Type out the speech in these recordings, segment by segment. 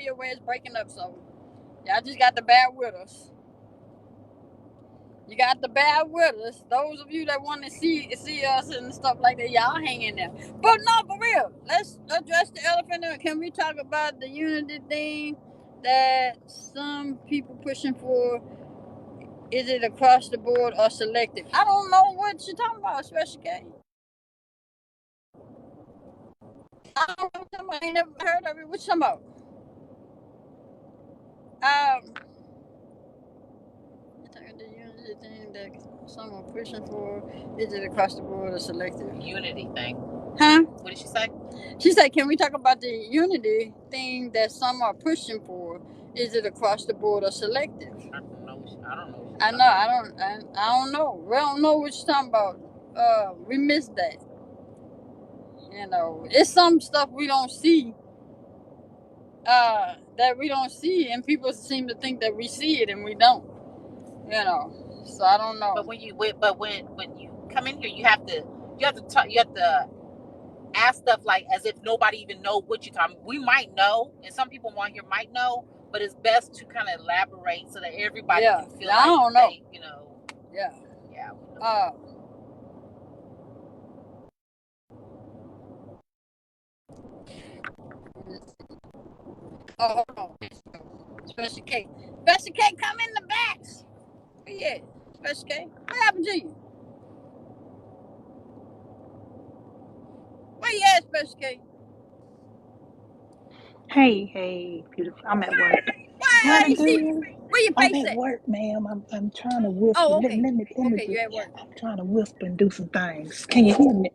area where it's breaking up. So y'all just got to bear with us. You got to bear with us. Those of you that want to see us and stuff like that, y'all hang in there. But no, for real, let's address the elephant. Can we talk about the unity thing that some people pushing for? Is it across the board or selective? I don't know what you're talking about, Special K. I don't know. I ain't never heard of it. What you talking about? The unity thing that some are pushing for, is it across the board or selective? Unity thing. Huh? What did she say? She said, can we talk about the unity thing that some are pushing for? Is it across the board or selective? I don't know. I don't know. We don't know what you're talking about. We missed that. You know, it's some stuff we don't see. That we don't see, and people seem to think that we see it, and we don't. You know, so I don't know. But when you come in here, you have to ask stuff like as if nobody even know what you're talking. We might know, and some people on here might know, but it's best to kind of elaborate so that everybody can feel like I don't know. they, Yeah. Oh, hold on. Special K. Special K, come in the backs. Where you at? Special K, what happened to you? Where you at, Special K? Hey, beautiful. I'm at work. Why I ain't see you? Where your I'm face at at? work, ma'am. I'm trying to whisper. Oh, Let, okay. let me Okay, do. you at work. I'm trying to whisper and do some things. Can you hear me?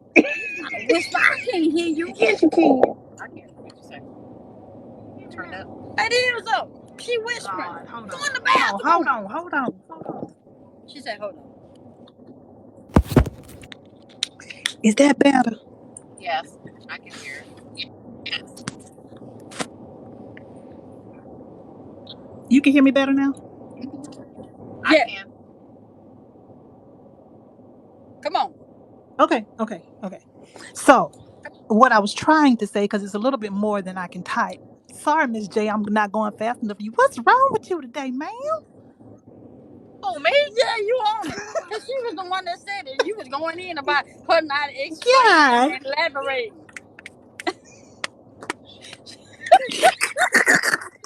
Whisper, I can't hear you. Yes, you can. I can't. What you say? Turn up. It is though. She whispering. God, hold Go on. in the bathroom. Hold on. She said, hold on. Is that better? Yes, I can hear it. You can hear me better now? I can. Come on. Okay. So, what I was trying to say, because it's a little bit more than I can type. Sorry, Miss J, I'm not going fast enough for you. What's wrong with you today, man? Oh, me? Yeah, you on it. Because she was the one that said it. You was going in about her not explaining God. and elaborating.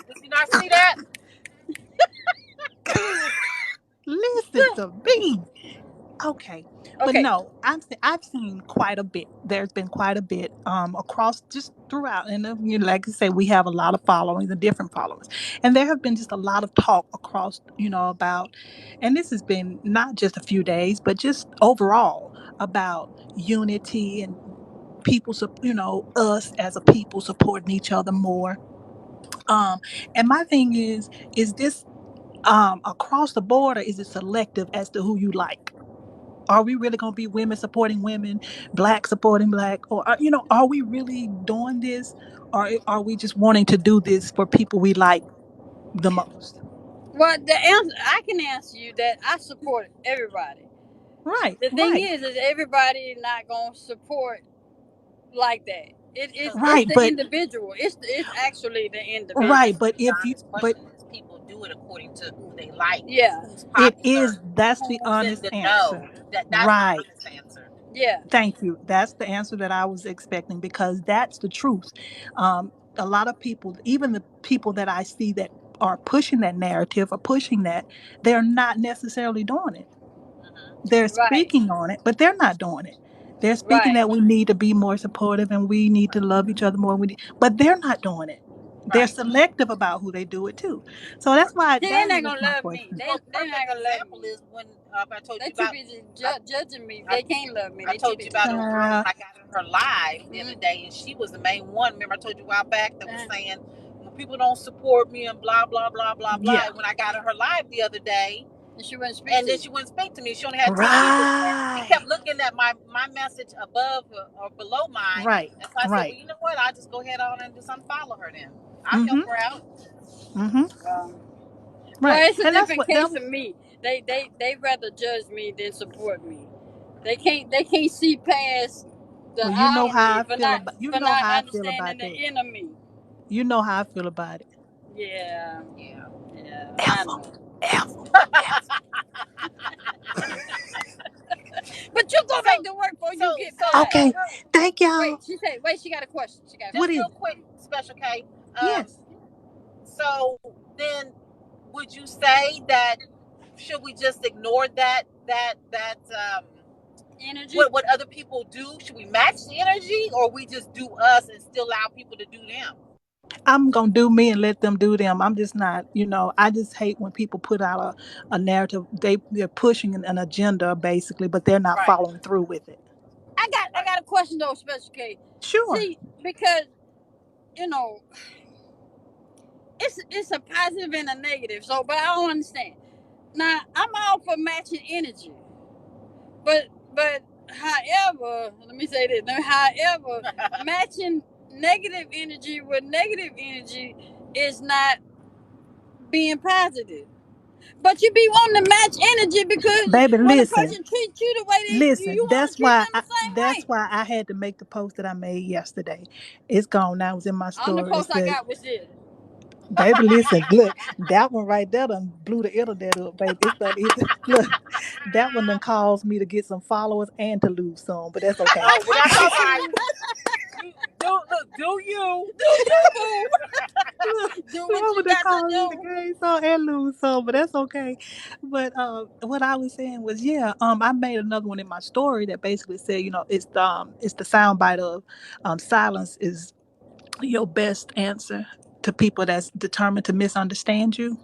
Did you not see that? Listen to me. Okay. But no, I've seen quite a bit. There's been quite a bit across just throughout, and like I say, we have a lot of followings and different followings, and there have been just a lot of talk across, about, and this has been not just a few days, but just overall about unity and people, us as a people supporting each other more. And my thing is this across the board, or is it selective as to who you like? Are we really going to be women supporting women, black supporting black, or are we really doing this, or are we just wanting to do this for people we like the most? Well, the answer I can answer you that I support everybody. Right, The thing is everybody not gonna support like that. It's right, the but individual. It's actually the individual. right, but The if you, honest but question is people do it according to who they like. Yeah. Who's it popular. is that's the Who's in honest the answer. know. That's the Right. honest answer. Yeah. Thank you. That's the answer that I was expecting, because that's the truth. A lot of people, even the people that I see that are pushing that narrative or pushing that, they're not necessarily doing it. They're Right. speaking on it, but they're not doing it. They're speaking Right. that we need to be more supportive and we need to love each other more. But they're not doing it. They're Right. selective about who they do it to. So that's why They're that not was gonna my love me. question. They're Well, not perfect gonna love example me. is when I told They're you too about. busy I, judging me. I, They can't love me. I They too told you busy. about a girl that I got in her live the other Mhm. day, and she was the main one. Remember, I told you a while back that was saying, "When people don't support me and blah blah blah blah blah." Yeah. And when I got in her live the other day, And she wouldn't speak and to then you. she wouldn't speak to me. She only had 2 people, and she Right. kept looking at my message above or below mine. Right. And so I said, Right. "Well, you know what? I'll just go ahead on and just unfollow her then. I'll help Mm-hmm. her out." Mm-hmm. Well, Right. it's a And that's different what that case was. of me. They rather judge me than support me. They can't see past the Well, outer me for you not know how I feel understanding about the that. inner me. You know how I feel about it. Yeah. Yeah. Yeah. Ever. I know. Ever. But you go back to work before you get cut. Okay. Thank y'all. Wait, she got a question. She got a Just What question. is real quick, Special K. Yes. So then, would you say that should we just ignore that Energy. what other people do? Should we match the energy, or we just do us and still allow people to do them? I'm gonna do me and let them do them. I'm just not, I just hate when people put out a narrative. They're pushing an agenda basically, but they're not Right. following through with it. I got a question though, Special K. Sure. See, because it's a positive and a negative. So, but I don't understand. Now, I'm all for matching energy, but however, let me say this. However, matching negative energy with negative energy is not being positive. But you be wanting to match energy because Baby, when a listen. person treats you the way Listen, you want to treat them the same that's way. why I had to make the post that I made yesterday. It's gone now. It was in my On the story. It post I said, got was this. baby, listen, look, that one right there done blew the internet up, baby. Look, that one done caused me to get some followers and to lose some, but that's okay. Oh, well, that's all right. Do you? Do what you They got to call me the do. gain some and lose some, but that's okay. But what I was saying was, yeah, I made another one in my story that basically said, it's the soundbite of silence is your best answer to people that's determined to misunderstand you.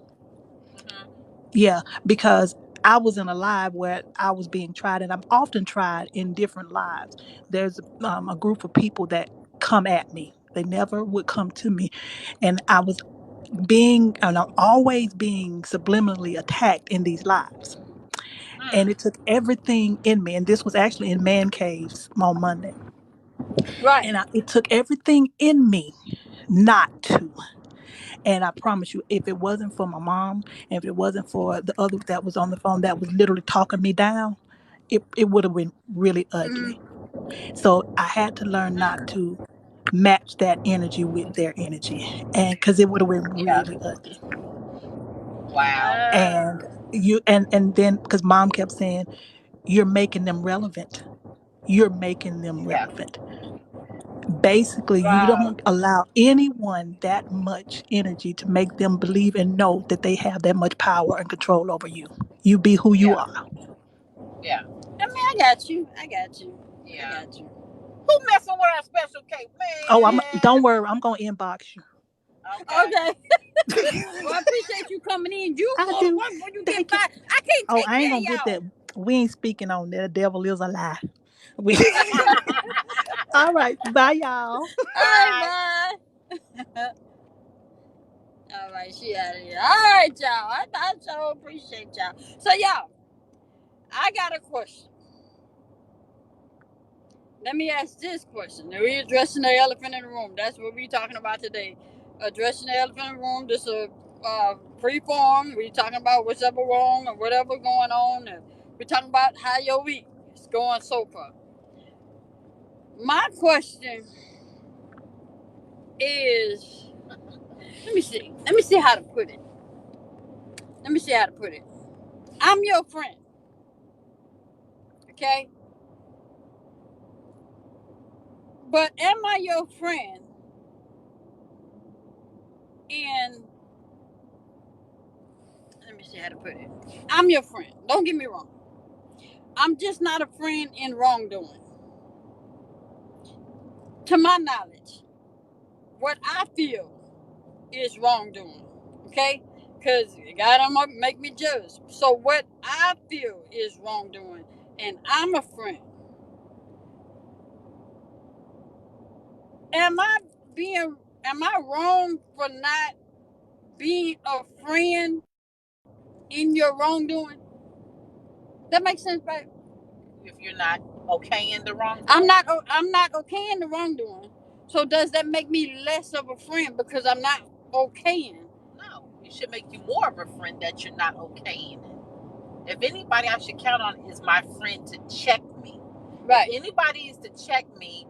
Mm-hmm. Yeah, because I was in a live where I was being tried, and I'm often tried in different lives. There's a group of people that come at me. They never would come to me, and I'm always being subliminally attacked in these lives. And it took everything in me, and this was actually in Man Caves on Monday. Right. And it took everything in me not to. And I promise you, if it wasn't for my mom, and if it wasn't for the other that was on the phone that was literally talking me down, it would have been really ugly. So I had to learn not to match that energy with their energy, and because it would have been Yeah. really ugly. Wow. And then because mom kept saying, you're making them relevant. You're making them Yeah. relevant. Basically, you Wow. don't allow anyone that much energy to make them believe and know that they have that much power and control over you. You be who you Yeah. are. Yeah. I mean, I got you. Yeah. I got you. Who messing with our Special K, Oh, man? don't worry, I'm gonna inbox you. Okay. Well, I appreciate you coming in. You I go to do. work when you get Thank you. back. I can't Oh, take I ain't care gonna of get y'all. that. We ain't speaking on that. The devil is a lie. All right. Bye, y'all. All right, bye. All right, she out of here. All right, y'all. I so appreciate y'all. So, y'all, I got a question. Let me ask this question. Are we addressing the elephant in the room? That's what we're talking about today. Addressing the elephant in the room. This is a free form. We're talking about what's ever wrong or whatever going on. And we're talking about how your week is going so far. My question is, let me see. Let me see how to put it. I'm your friend. Okay? But am I your friend in, let me see how to put it. I'm your friend. Don't get me wrong. I'm just not a friend in wrongdoing. To my knowledge, what I feel is wrongdoing. Okay? Because God don't make me judge. So what I feel is wrongdoing. And I'm a friend. Am I wrong for not being a friend in your wrongdoing? That makes sense, babe? If you're not okay in the wrongdoing. I'm not okay in the wrongdoing. So does that make me less of a friend because I'm not okay in? No, it should make you more of a friend that you're not okay in it. If anybody I should count on is my friend to check me. Right. If anybody is to check me,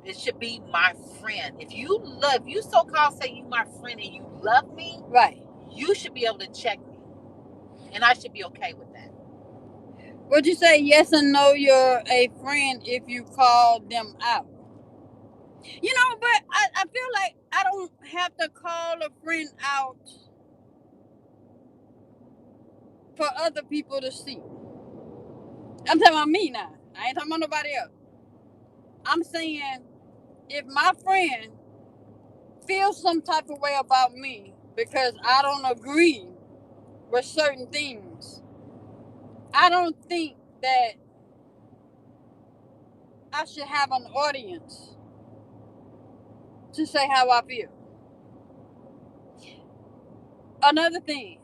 It should be my friend. If you so-called say you my friend and you love me, right, you should be able to check me. And I should be okay with that. Would you say yes and no you're a friend if you call them out? But I feel like I don't have to call a friend out for other people to see. I'm talking about me now. I ain't talking about nobody else. I'm saying if my friend feels some type of way about me because I don't agree with certain things, I don't think that I should have an audience to say how I feel. Another thing,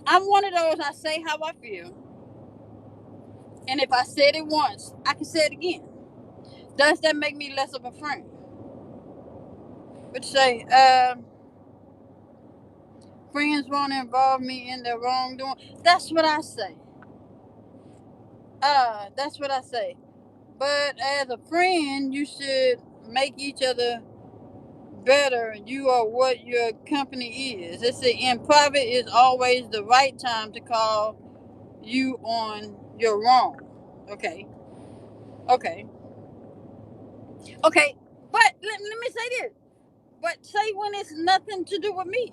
I'm one of those, I say how I feel, and if I said it once, I can say it again. Does that make me less of a friend? But say, friends won't involve me in their wrongdoing. That's what I say. That's what I say. But as a friend, you should make each other better. You are what your company is. It said in private is always the right time to call you on your wrong. Okay. But let me say this. But say when it's nothing to do with me.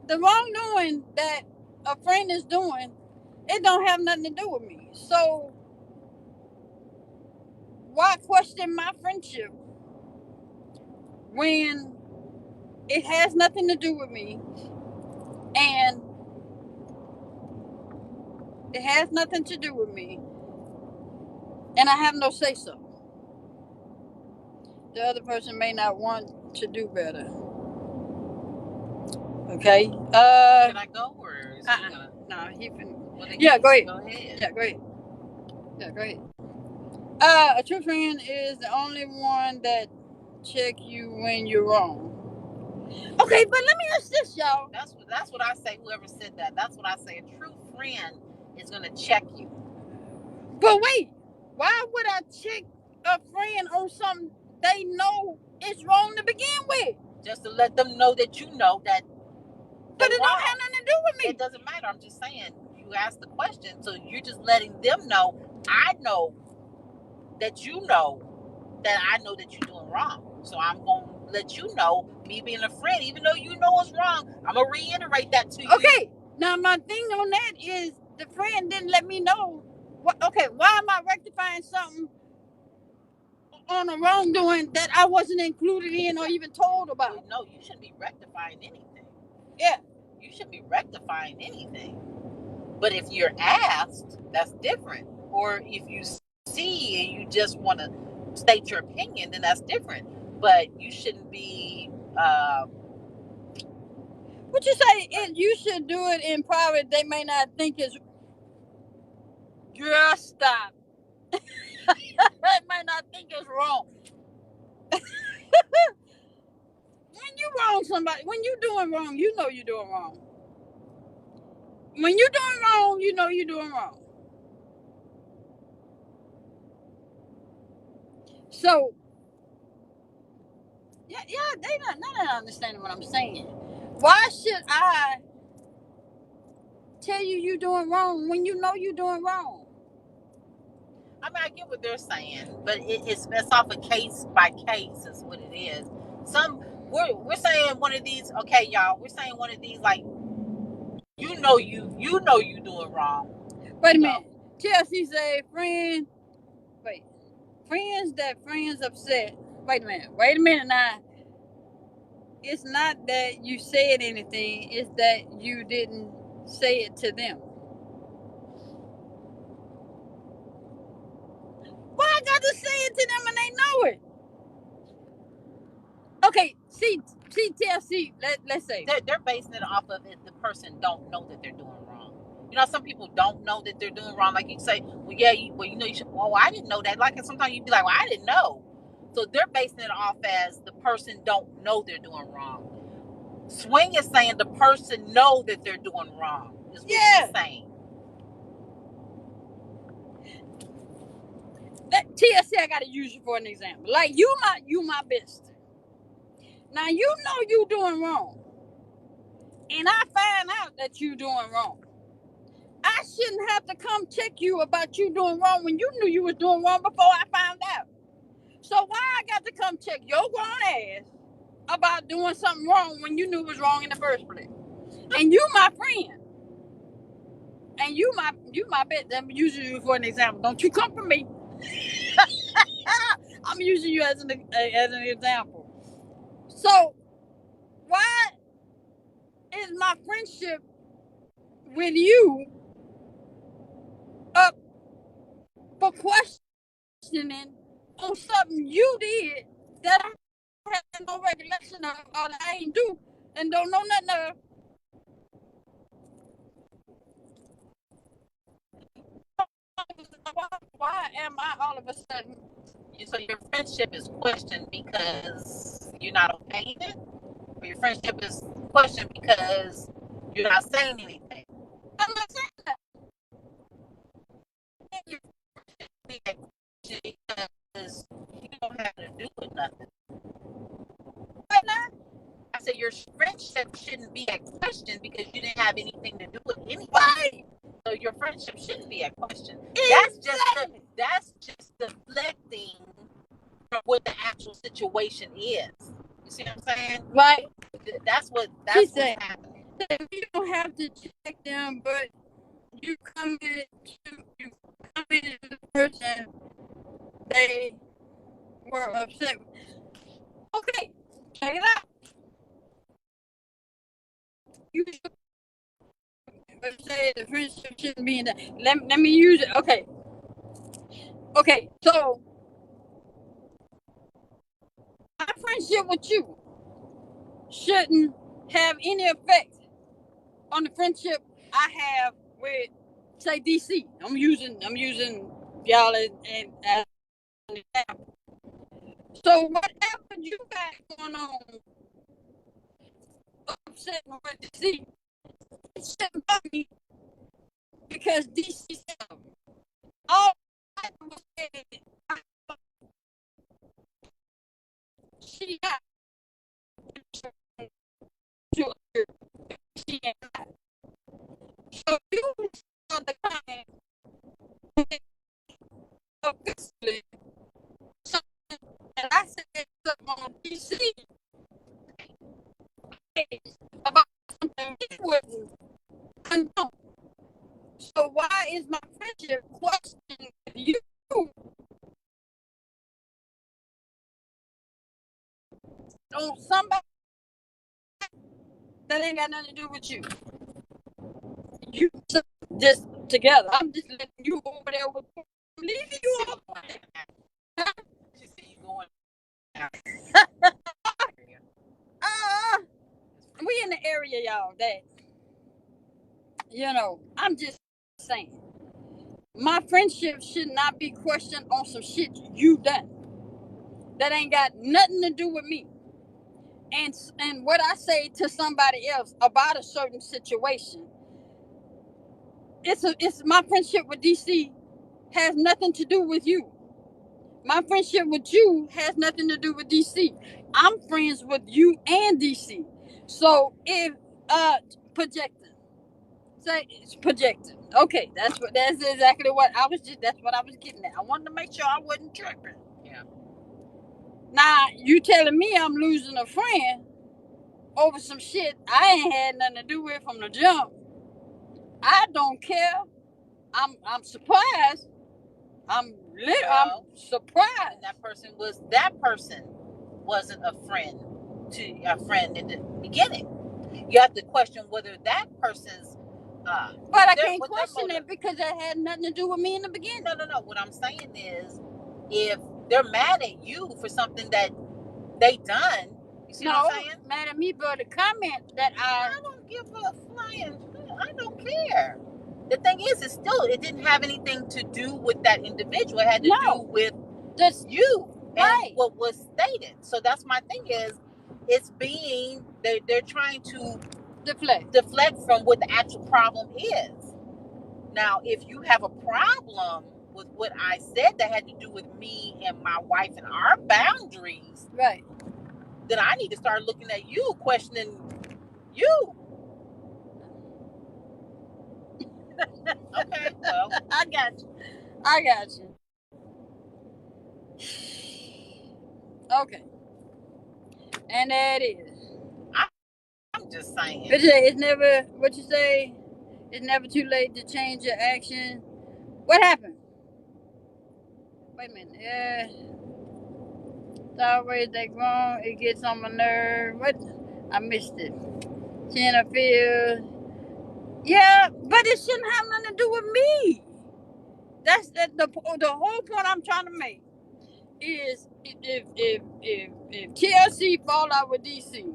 The wrongdoing that a friend is doing, it don't have nothing to do with me. So why question my friendship when it has nothing to do with me and it has nothing to do with me and I have no say so? The other person may not want to do better. Okay. Can I go or is he gonna? No, he can. Well, Yeah, go ahead. Go ahead. Yeah, go ahead. A true friend is the only one that check you when you're wrong. Okay, but let me ask this, y'all. That's what I say. Whoever said that, that's what I say. A true friend is gonna check you. But wait, why would I check a friend on something they know is wrong to begin with? Just to let them know that you know that. But it don't have nothing to do with me. It doesn't matter. I'm just saying. You asked the question, so you're just letting them know. I know that you know that I know that you're doing wrong. So I'm gonna let you know, me being a friend, even though you know it's wrong, I'm gonna reiterate that to you. Okay. Now my thing on that is the friend didn't let me know. Okay, why am I rectifying something on a wrongdoing that I wasn't included in or even told about? Well, no, you shouldn't be rectifying anything. Yeah. You shouldn't be rectifying anything. But if you're asked, that's different. Or if you see and you just want to state your opinion, then that's different. But you shouldn't be. Would you say you should do it in private? They may not think it's. Just stop. They might not think it's wrong. When you wrong somebody, when you doing wrong, you know you're doing wrong. When you're doing wrong, you know you're doing wrong. So, yeah, they not understanding what I'm saying. Why should I tell you you're doing wrong when you know you're doing wrong? I mean, I get what they're saying, but it's off a case by case is what it is. We're saying one of these. Okay, y'all, we're saying one of these like you know you doing wrong. Wait a minute. Chelsea said, friends that friends upset. Wait a minute now. It's not that you said anything, it's that you didn't say it to them. Why I got to say it to them and they know it? Okay, see, TLC, let's say. They're basing it off of it. The person don't know that they're doing wrong. You know, some people don't know that they're doing wrong. Like you say, well, yeah, you know, you should. Well, I didn't know that. Like sometimes you'd be like, well, I didn't know. So they're basing it off as the person don't know they're doing wrong. Swing is saying the person know that they're doing wrong. Is what she's saying. TLC, I gotta use you for an example. Like you my best. Now you know you doing wrong, and I find out that you doing wrong. I shouldn't have to come check you about you doing wrong when you knew you was doing wrong before I found out. So why I got to come check your grown ass about doing something wrong when you knew it was wrong in the first place? And you my friend. And you my bet. I'm using you for an example. Don't you come for me. I'm using you as an example. So why is my friendship with you up for questioning on something you did that I have no recollection of, or that I ain't do and don't know nothing of? Why am I all of a sudden? So your friendship is questioned because you're not okay with it? Or your friendship is questioned because you're not saying anything? I'm not saying that. Because you don't have to do with nothing. Right now? I said your friendship shouldn't be at question because you didn't have anything to do with anything. Right. So your friendship shouldn't be at question. Exactly. That's just deflecting from what the actual situation is. You see what I'm saying? Right. That's what's happening. You don't have to check them, but you come in to the person they were upset with. Okay, check it out. You say the friendship shouldn't be in that. Let me use it. Okay, so my friendship with you shouldn't have any effect on the friendship I have with, say, DC. I'm using y'all as an example. So whatever you got going on, upsetting with DC, it shouldn't bother me because DC said all I was saying, she got she ain't got. So you on the comment officially something that I said something on DC about something he wouldn't condone. So why is my friendship questioning you on somebody that ain't got nothing to do with you? You just together. I'm just letting you over there with me. I'm leaving you over there. She said you going. We in the area, y'all, that, I'm just saying, my friendship should not be questioned on some shit you done that ain't got nothing to do with me. And what I say to somebody else about a certain situation, it's my friendship with DC has nothing to do with you. My friendship with you has nothing to do with DC. I'm friends with you and DC. So if projecting. Say it's projecting. Okay, that's exactly what I was getting at. I wanted to make sure I wasn't tripping. Yeah. Now you telling me I'm losing a friend over some shit I ain't had nothing to do with from the jump. I don't care. I'm surprised. I'm surprised. And that person wasn't a friend in the beginning. You have to question whether that person's but I can't question it because it had nothing to do with me in the beginning. No. What I'm saying is, if they're mad at you for something that they done, you see what I'm saying? Mad at me for the comment that I don't give a flying. I don't care. The thing is, it didn't have anything to do with that individual. It had to do with just you and what was stated. So that's my thing is, they're trying to deflect from what the actual problem is. Now, if you have a problem with what I said that had to do with me and my wife and our boundaries, right, then I need to start looking at you, questioning you. Okay, well, I got you. Okay, and that is. I'm just saying. But it's never what you say. It's never too late to change your action. What happened? Wait a minute. Yeah. It's always that wrong. It gets on my nerve. What? I missed it. Jennifer. Yeah, but it shouldn't have nothing to do with me. That's the whole point I'm trying to make is if TLC fall out with DC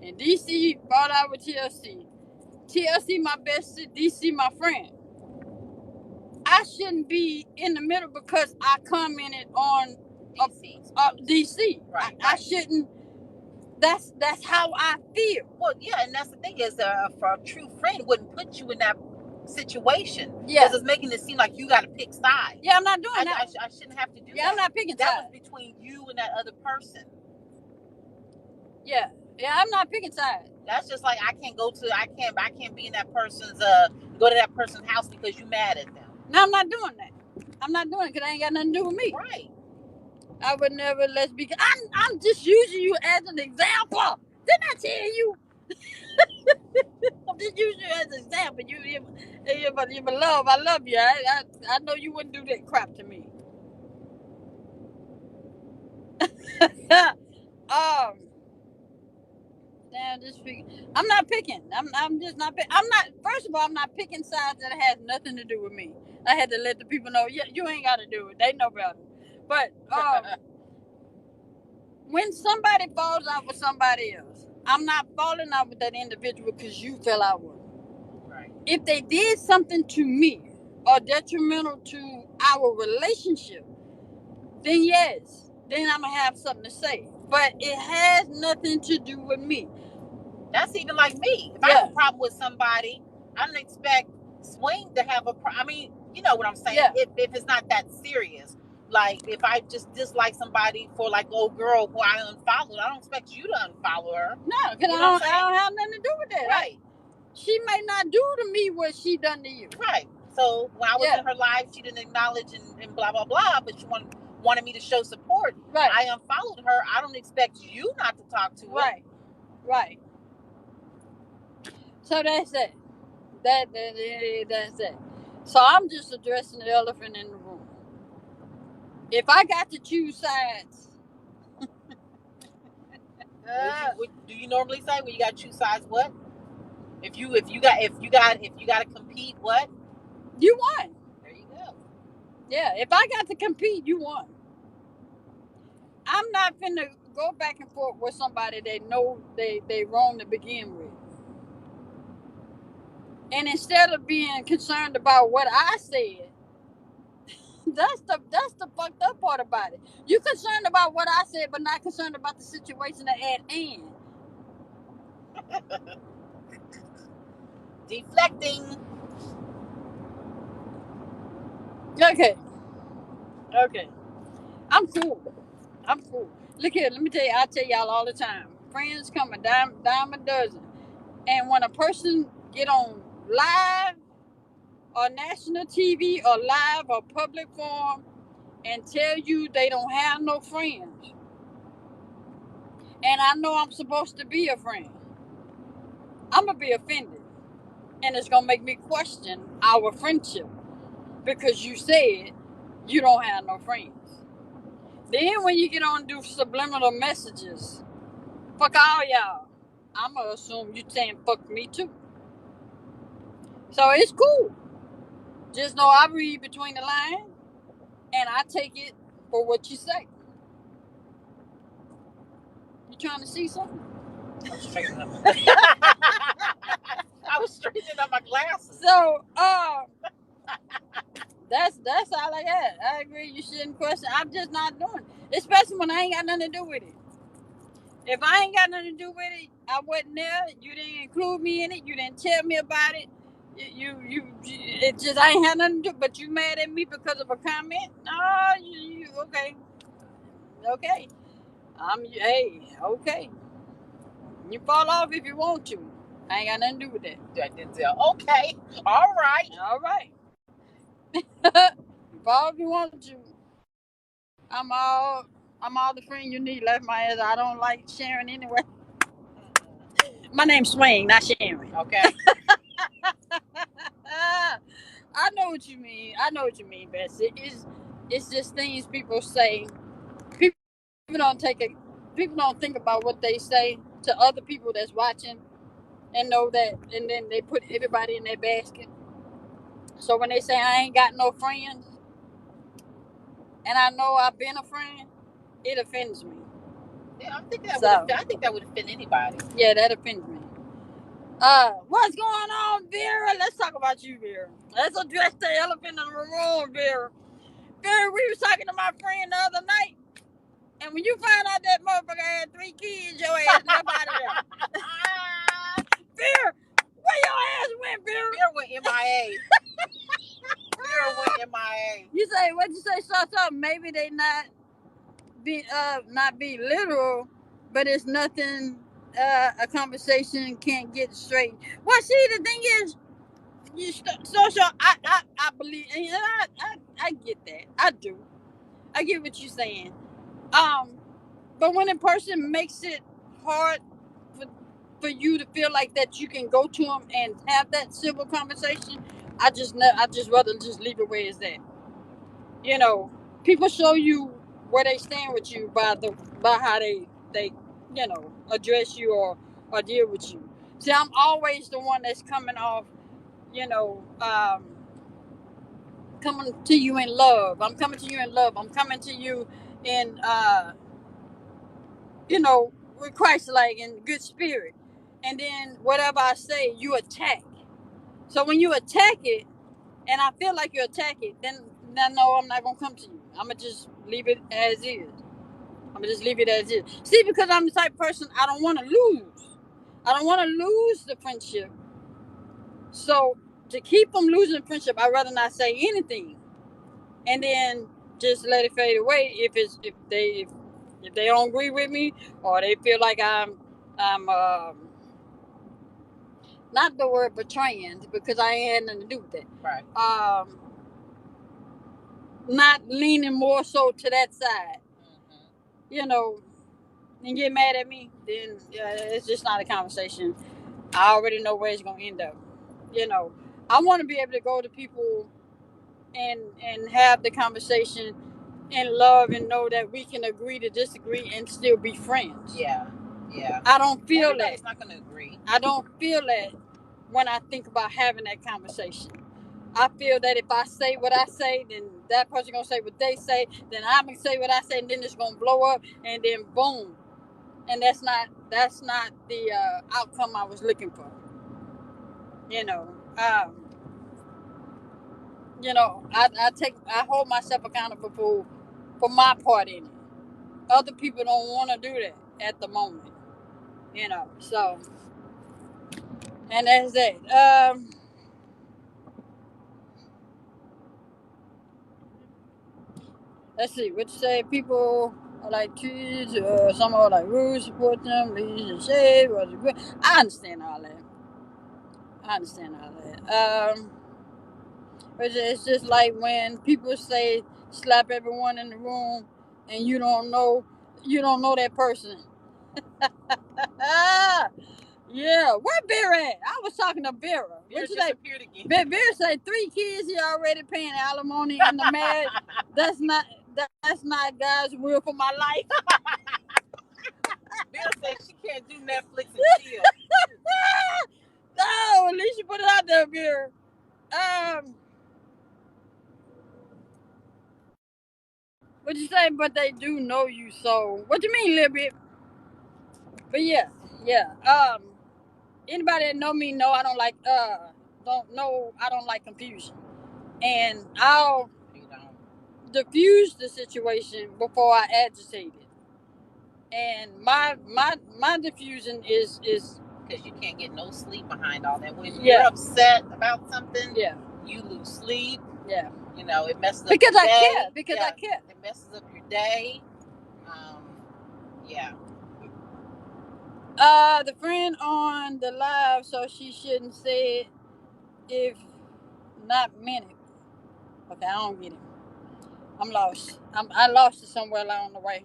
and DC fall out with TLC my best, DC my friend. I shouldn't be in the middle because I commented on DC. Right. I shouldn't. That's how I feel. Well, yeah, and that's the thing is, for a true friend wouldn't put you in that situation. Yeah, because it's making it seem like you got to pick sides. Yeah, I'm not doing that. I shouldn't have to do that. Yeah, I'm not picking sides. sides. That was between you and that other person. Yeah, I'm not picking sides. That's just like I can't be in that person's go to that person's house because you mad at them. No, I'm not doing that. I'm not doing it because it ain't got nothing to do with me. Right. I would never I'm just using you as an example. Didn't I tell you? I'm just using you as an example. You love. I love you. I know you wouldn't do that crap to me. I'm not picking. I'm just not. I'm not. First of all, I'm not picking sides that has nothing to do with me. I had to let the people know. Yeah, you ain't got to do it. They know better. But when somebody falls out with somebody else, I'm not falling out with that individual because you fell out with them. Right. If they did something to me or detrimental to our relationship, then yes, then I'm gonna have something to say. But it has nothing to do with me. That's even like me. If I have a problem with somebody, I don't expect Swing to have a problem. I mean, you know what I'm saying? Yeah. If it's not that serious. Like, if I just dislike somebody for, like, old girl who I unfollowed, I don't expect you to unfollow her. No, because I don't have nothing to do with that. Right. She may not do to me what she done to you. Right. So, when I was in her life, she didn't acknowledge and blah, blah, blah, but she wanted me to show support. Right. I unfollowed her. I don't expect you not to talk to her. Right. So that's it. That's it. So I'm just addressing the elephant in the room. If I got to choose sides, do you normally say when you got to choose sides? What? If you got to compete, what? You won. There you go. Yeah, if I got to compete, you won. I'm not finna go back and forth with somebody that know they wrong to begin with. And instead of being concerned about what I said, that's the fucked up part about it. You concerned about what I said, but not concerned about the situation at hand. Deflecting. Okay. I'm cool. Look here, let me tell you, I tell y'all all the time. Friends come a dime a dozen. And when a person get on live or national TV or live or public forum and tell you they don't have no friends, and I know I'm supposed to be a friend, I'm going to be offended. And it's going to make me question our friendship because you said you don't have no friends. Then when you get on and do subliminal messages, fuck all y'all, I'm going to assume you saying fuck me too. So it's cool. Just know I read between the lines and I take it for what you say. You trying to see something? I was straightening up my glasses. So, that's all I got. I agree. You shouldn't question. I'm just not doing it, especially when I ain't got nothing to do with it. If I ain't got nothing to do with it, I wasn't there. You didn't include me in it. You didn't tell me about it. it just I ain't had nothing to do. But you mad at me because of a comment? No, you okay? Okay, hey, okay. You fall off if you want to. I ain't got nothing to do with that. Okay, all right. All right. You fall if you want to. I'm all the friend you need. Left my ass. I don't like sharing anyway. My name's Swain, not Sharon. Okay. I know what you mean. Bessie. It's just things people say. People don't people don't think about what they say to other people that's watching and know that, and then they put everybody in their basket. So when they say I ain't got no friends, and I know I've been a friend, it offends me. Yeah, I think that would offend anybody. Yeah, that offends me. What's going on, Vera? Let's talk about you, Vera. Let's address the elephant in the room, Vera. Vera, we was talking to my friend the other night, and when you find out that motherfucker had 3 kids, your ass left out of there. Vera, where your ass went, Vera? Vera went MIA. Vera went MIA. You say, what'd you say, so maybe they not be literal, but it's nothing a conversation can't get straight. Well, see, the thing is, social. I believe, and I get that. I do. I get what you're saying. But when a person makes it hard for you to feel like that you can go to them and have that civil conversation, I just rather just leave it where it's at. You know, people show you where they stand with you by how they address you or deal with you. See, I'm always the one that's coming off, coming to you in love. I'm coming to you in love. I'm coming to you in with Christ-like and good spirit. And then whatever I say, you attack. So when you attack it, and I feel like you attack it, then no, I'm not gonna come to you. I'm gonna just leave it as is. See, because I'm the type of person, I don't want to lose. I don't want to lose the friendship. So to keep from losing the friendship, I'd rather not say anything, and then just let it fade away. If they don't agree with me, or they feel like I'm not the word betraying, because I ain't had nothing to do with that. Right. Not leaning more so to that side. And get mad at me, then it's just not a conversation. I already know where it's gonna end up. I want to be able to go to people and have the conversation in love and know that we can agree to disagree and still be friends. Yeah. I don't feel Everybody's not gonna agree. I don't feel that when I think about having that conversation. I feel that if I say what I say, then that person gonna say what they say, then I'm gonna say what I say, and then it's gonna blow up, and then boom. And that's not the outcome I was looking for. I hold myself accountable for my part in it. Other people don't want to do that at the moment. So, and that's that. Let's see, what you say? People are like trees, some are like roots, support them, leaves and shade. I understand all that. It's just like when people say slap everyone in the room, and you don't know that person. Yeah, where Bear at? I was talking to Vera. What you say? Vera said 3 kids. He already paying alimony in the marriage. That's not God's will for my life. Vera said she can't do Netflix and chill. No, at least you put it out there, Vera. What you say? But they do know you, so what you mean, little bit? But yeah. Anybody that know me know I don't like confusion, and I'll diffuse the situation before I agitate it. And my diffusion is because you can't get no sleep behind all that. When you're upset about something, you lose sleep. Yeah. You know, it messes up because your I day. care. Because I care. It messes up your day. Yeah. The friend on the live, so she shouldn't say it if not meant it. Okay, I don't get it. I'm lost. I lost it somewhere along the way.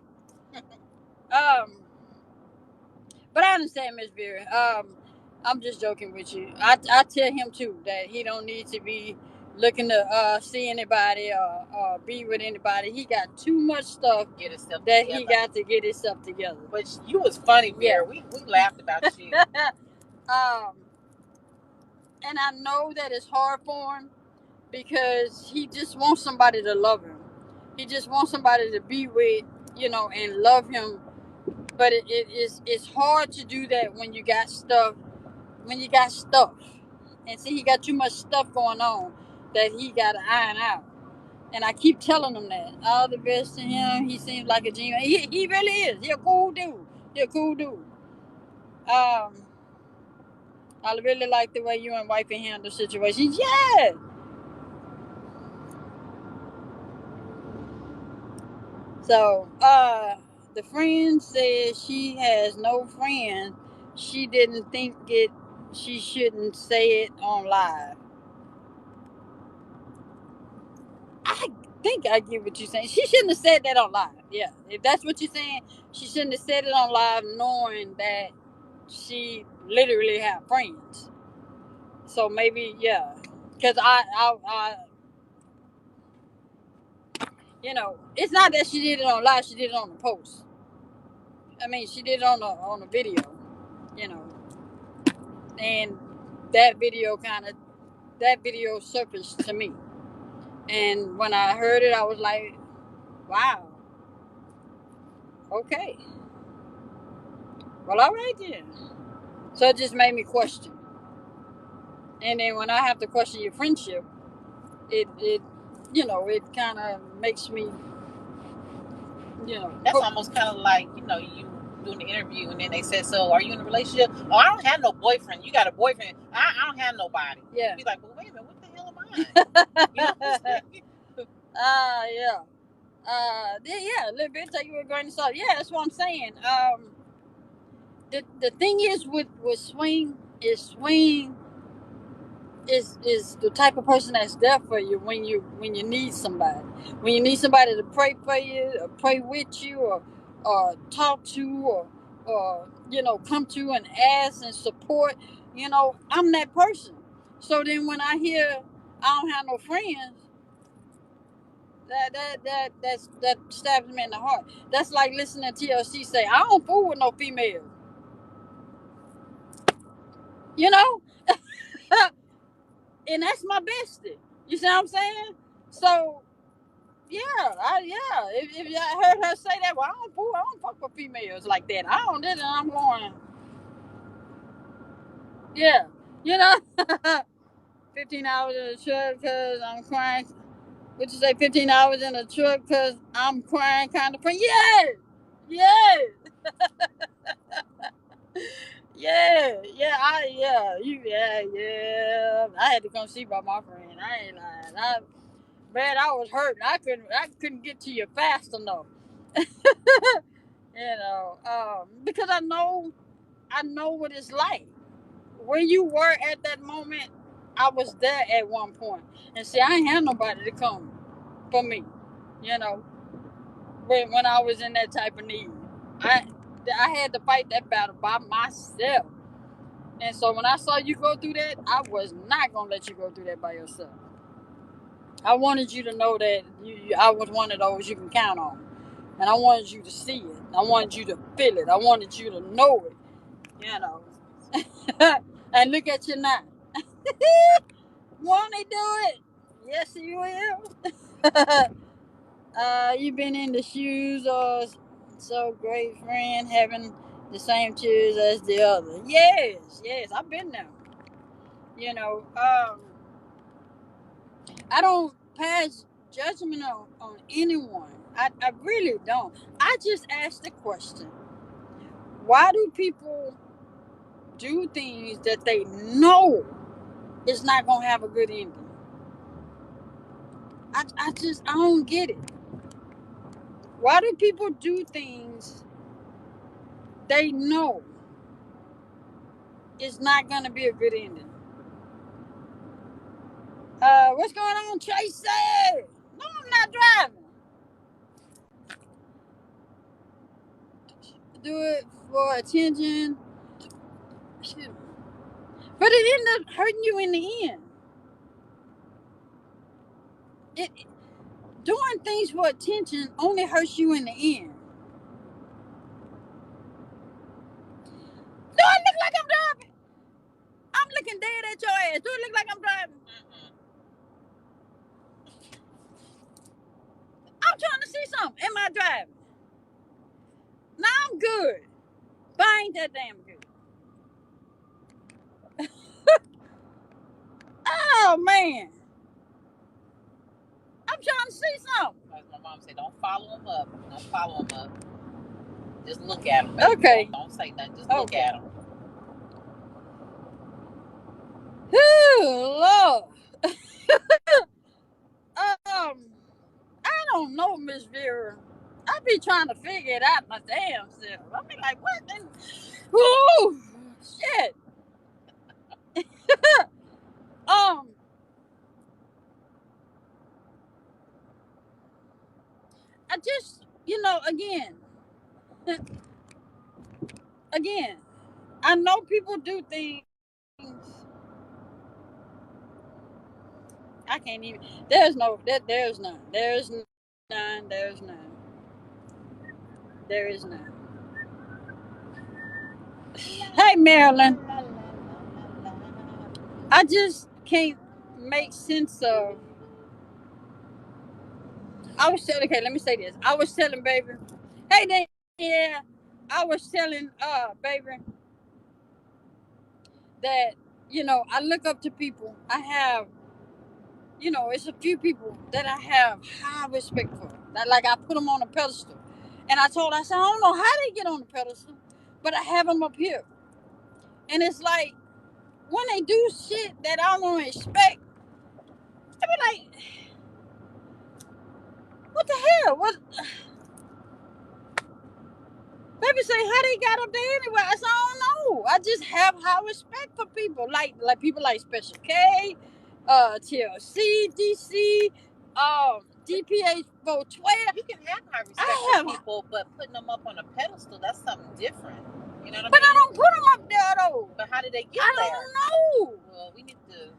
But I understand, Miss Berry. I'm just joking with you. I tell him too that he don't need to be looking to see anybody or be with anybody. He got too much stuff that he got to get himself together. But you was funny, Berry. We laughed about you. And I know that it's hard for him because he just wants somebody to love him. He just wants somebody to be with, and love him. But it's hard to do that when you got stuff. And see, he got too much stuff going on that he got to iron out. And I keep telling him that. All the best to him. He seems like a genius. He really is. He a cool dude. I really like the way you and wifey handle situations. Yeah. So, the friend says she has no friends. She didn't think it. She shouldn't say it on live. I think I get what you're saying. She shouldn't have said that on live. Yeah, if that's what you're saying, she shouldn't have said it on live, knowing that she literally have friends. So maybe, yeah, because it's not that she did it on live. She did it on the post. I mean, she did it on a video. And that video surfaced to me. And when I heard it, I was like, wow. Okay. Well, all right then. So it just made me question. And then when I have to question your friendship, it kind of makes me, That's almost kind of like, you doing the interview and then they said, so are you in a relationship? Oh, I don't have no boyfriend. You got a boyfriend. I don't have nobody. Yeah. You'd be like, well, wait a minute, what the hell am I? Yeah. A little bit, take you with a grain of salt. Yeah, that's what I'm saying. The thing is with swing is the type of person that's there for you when you need somebody. When you need somebody to pray for you, or pray with you, or talk to, or come to and ask and support. I'm that person. So then when I hear I don't have no friends, that stabs me in the heart. That's like listening to TLC say, I don't fool with no females. And that's my bestie. You see what I'm saying? So if I heard her say that, well, I don't fuck with females like that. I don't. Then I'm going, 15 hours in the truck because I'm crying. Would you say 15 hours in the truck because I'm crying kind of friend? Yes. I had to come see about my friend. I ain't lying. I was hurting. I couldn't get to you fast enough. Because I know what it's like. Where you were at that moment, I was there at one point. And see, I ain't had nobody to come for me. When I was in that type of need, I had to fight that battle by myself. And so when I saw you go through that, I was not gonna let you go through that by yourself. I wanted you to know that I was one of those you can count on. And I wanted you to see it. I wanted you to feel it. I wanted you to know it. And look at you now. Won't he do it? Yes, he will. You've been in the shoes of so great friend having the same shoes as the other. Yes, I've been there. I don't pass judgment on anyone. I really don't. I just ask the question, why do people do things that they know is not gonna have a good ending. I don't get it. Why do people do things they know is not gonna be a good ending? What's going on, Tracy? No, I'm not driving. Do it for attention. Shit. But it ended up hurting you in the end. Doing things for attention only hurts you in the end. Do I look like I'm driving? I'm looking dead at your ass. Do it look like I'm driving? I'm trying to see something. Am I driving? Nah, I'm good. But I ain't that damn good. Oh, man. I'm trying to see something. Like my mom said, don't follow him up. Don't follow him up. Just look at him. Okay. Don't say nothing. Just look at him. Lord. I don't know, Miss Vera. I be trying to figure it out my damn self. I be like, what? Whoo, shit. I just, again, I know people do things. I can't even. There's none. There is none. Hey, Marilyn. I just can't make sense of. Okay, let me say this. I was telling baby. Hey, then, yeah. I was telling baby that, I look up to people. I have, it's a few people that I have high respect for. That, like, I put them on a pedestal. And I told her, I said, I don't know how they get on the pedestal, but I have them up here. And it's like, when they do shit that I don't expect, I be like, what the hell? What? Baby say, how they got up there anyway? I said, I don't know. I just have high respect for people. Like people like Special K, TLC, DC, DPH 412. You can have high respect for people, but putting them up on a pedestal, that's something different. You know what I mean? But I don't put them up there though. But how did they get there? I don't know. Well, we need to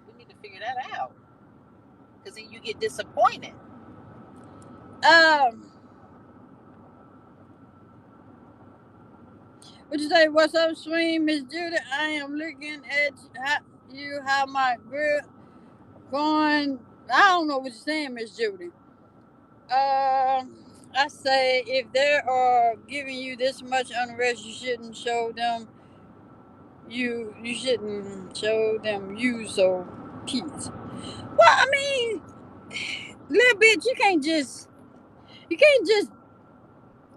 figure that out. Because then you get disappointed. What you say? What's up, Swing, Miss Judy? I am looking at how my girl going. I don't know what you're saying, Miss Judy. I say if they are giving you this much unrest, you shouldn't show them. You shouldn't show them you so peace. Well, I mean, little bitch, you can't just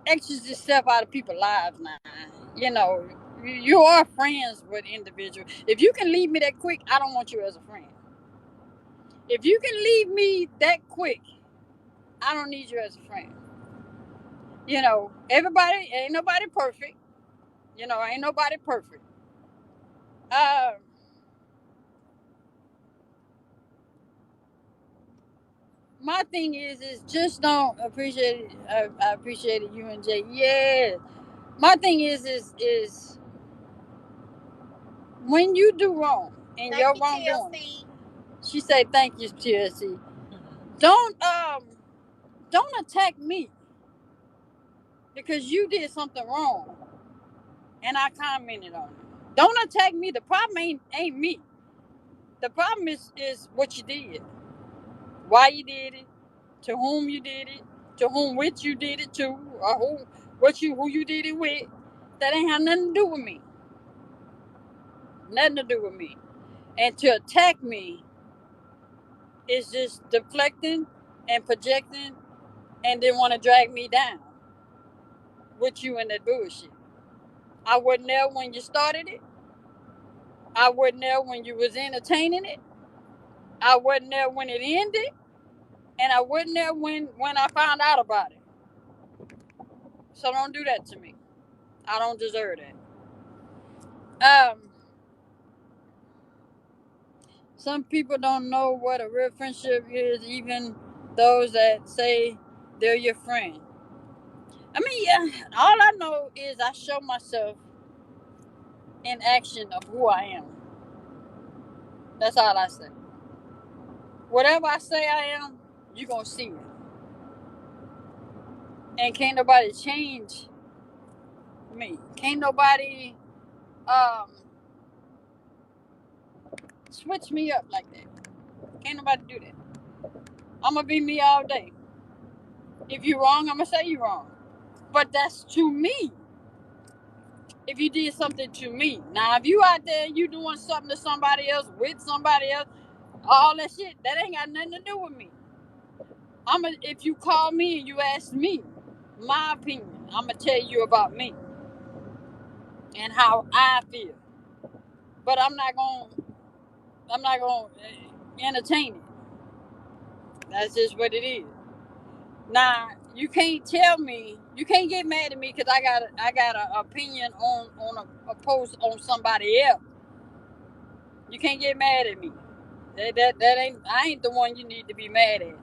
exit yourself out of people's lives now. You are friends with individuals. If you can leave me that quick, I don't want you as a friend. If you can leave me that quick, I don't need you as a friend. Everybody, ain't nobody perfect. Ain't nobody perfect. My thing is just don't appreciate it. I appreciated you and Jay. Yeah. My thing is when you do wrong and you're wrongdoing. She said, "Thank you, TLC." Don't attack me because you did something wrong, and I commented on it. Don't attack me. The problem ain't me. The problem is what you did, why you did it, to whom you did it, to whom which you did it to, or who you did it with. That ain't have nothing to do with me. Nothing to do with me. And to attack me is just deflecting and projecting, and then want to drag me down with you in that bullshit. I wasn't there when you started it. I wasn't there when you was entertaining it. I wasn't there when it ended, and I wasn't there when I found out about it. So don't do that to me. I don't deserve that. Some people don't know what a real friendship is, even those that say they're your friend. I mean, yeah, all I know is I show myself in action of who I am. That's all I say. Whatever I say I am, you're going to see it. And can't nobody change me. Can't nobody switch me up like that. Can't nobody do that. I'm going to be me all day. If you're wrong, I'm going to say you're wrong. But that's to me. If you did something to me. Now, if you out there, you doing something to somebody else, with somebody else, all that shit, that ain't got nothing to do with me. If you call me and you ask me my opinion, I'm going to tell you about me and how I feel. But I'm not going to entertain it. That's just what it is. Now, you can't tell me, you can't get mad at me because I got an opinion on a post on somebody else. You can't get mad at me. That ain't, I ain't the one you need to be mad at.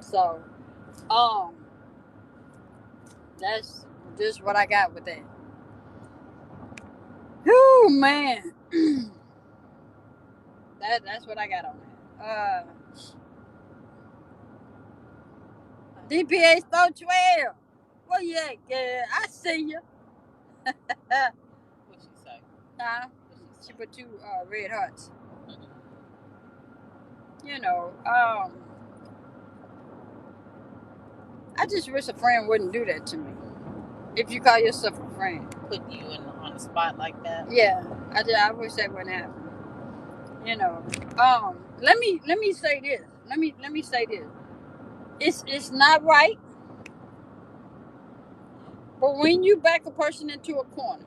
So, that's just what I got with that. Whew, man. That's what I got on that. DPA Store 12. Where you at, girl? I see you. What'd she say? Huh? She put 2 red hearts. You know, I just wish a friend wouldn't do that to me. If you call yourself a friend. Put you on the spot like that? Yeah. I wish that wouldn't happen. You know. Let me say this. Let me say this. It's not right. But when you back a person into a corner,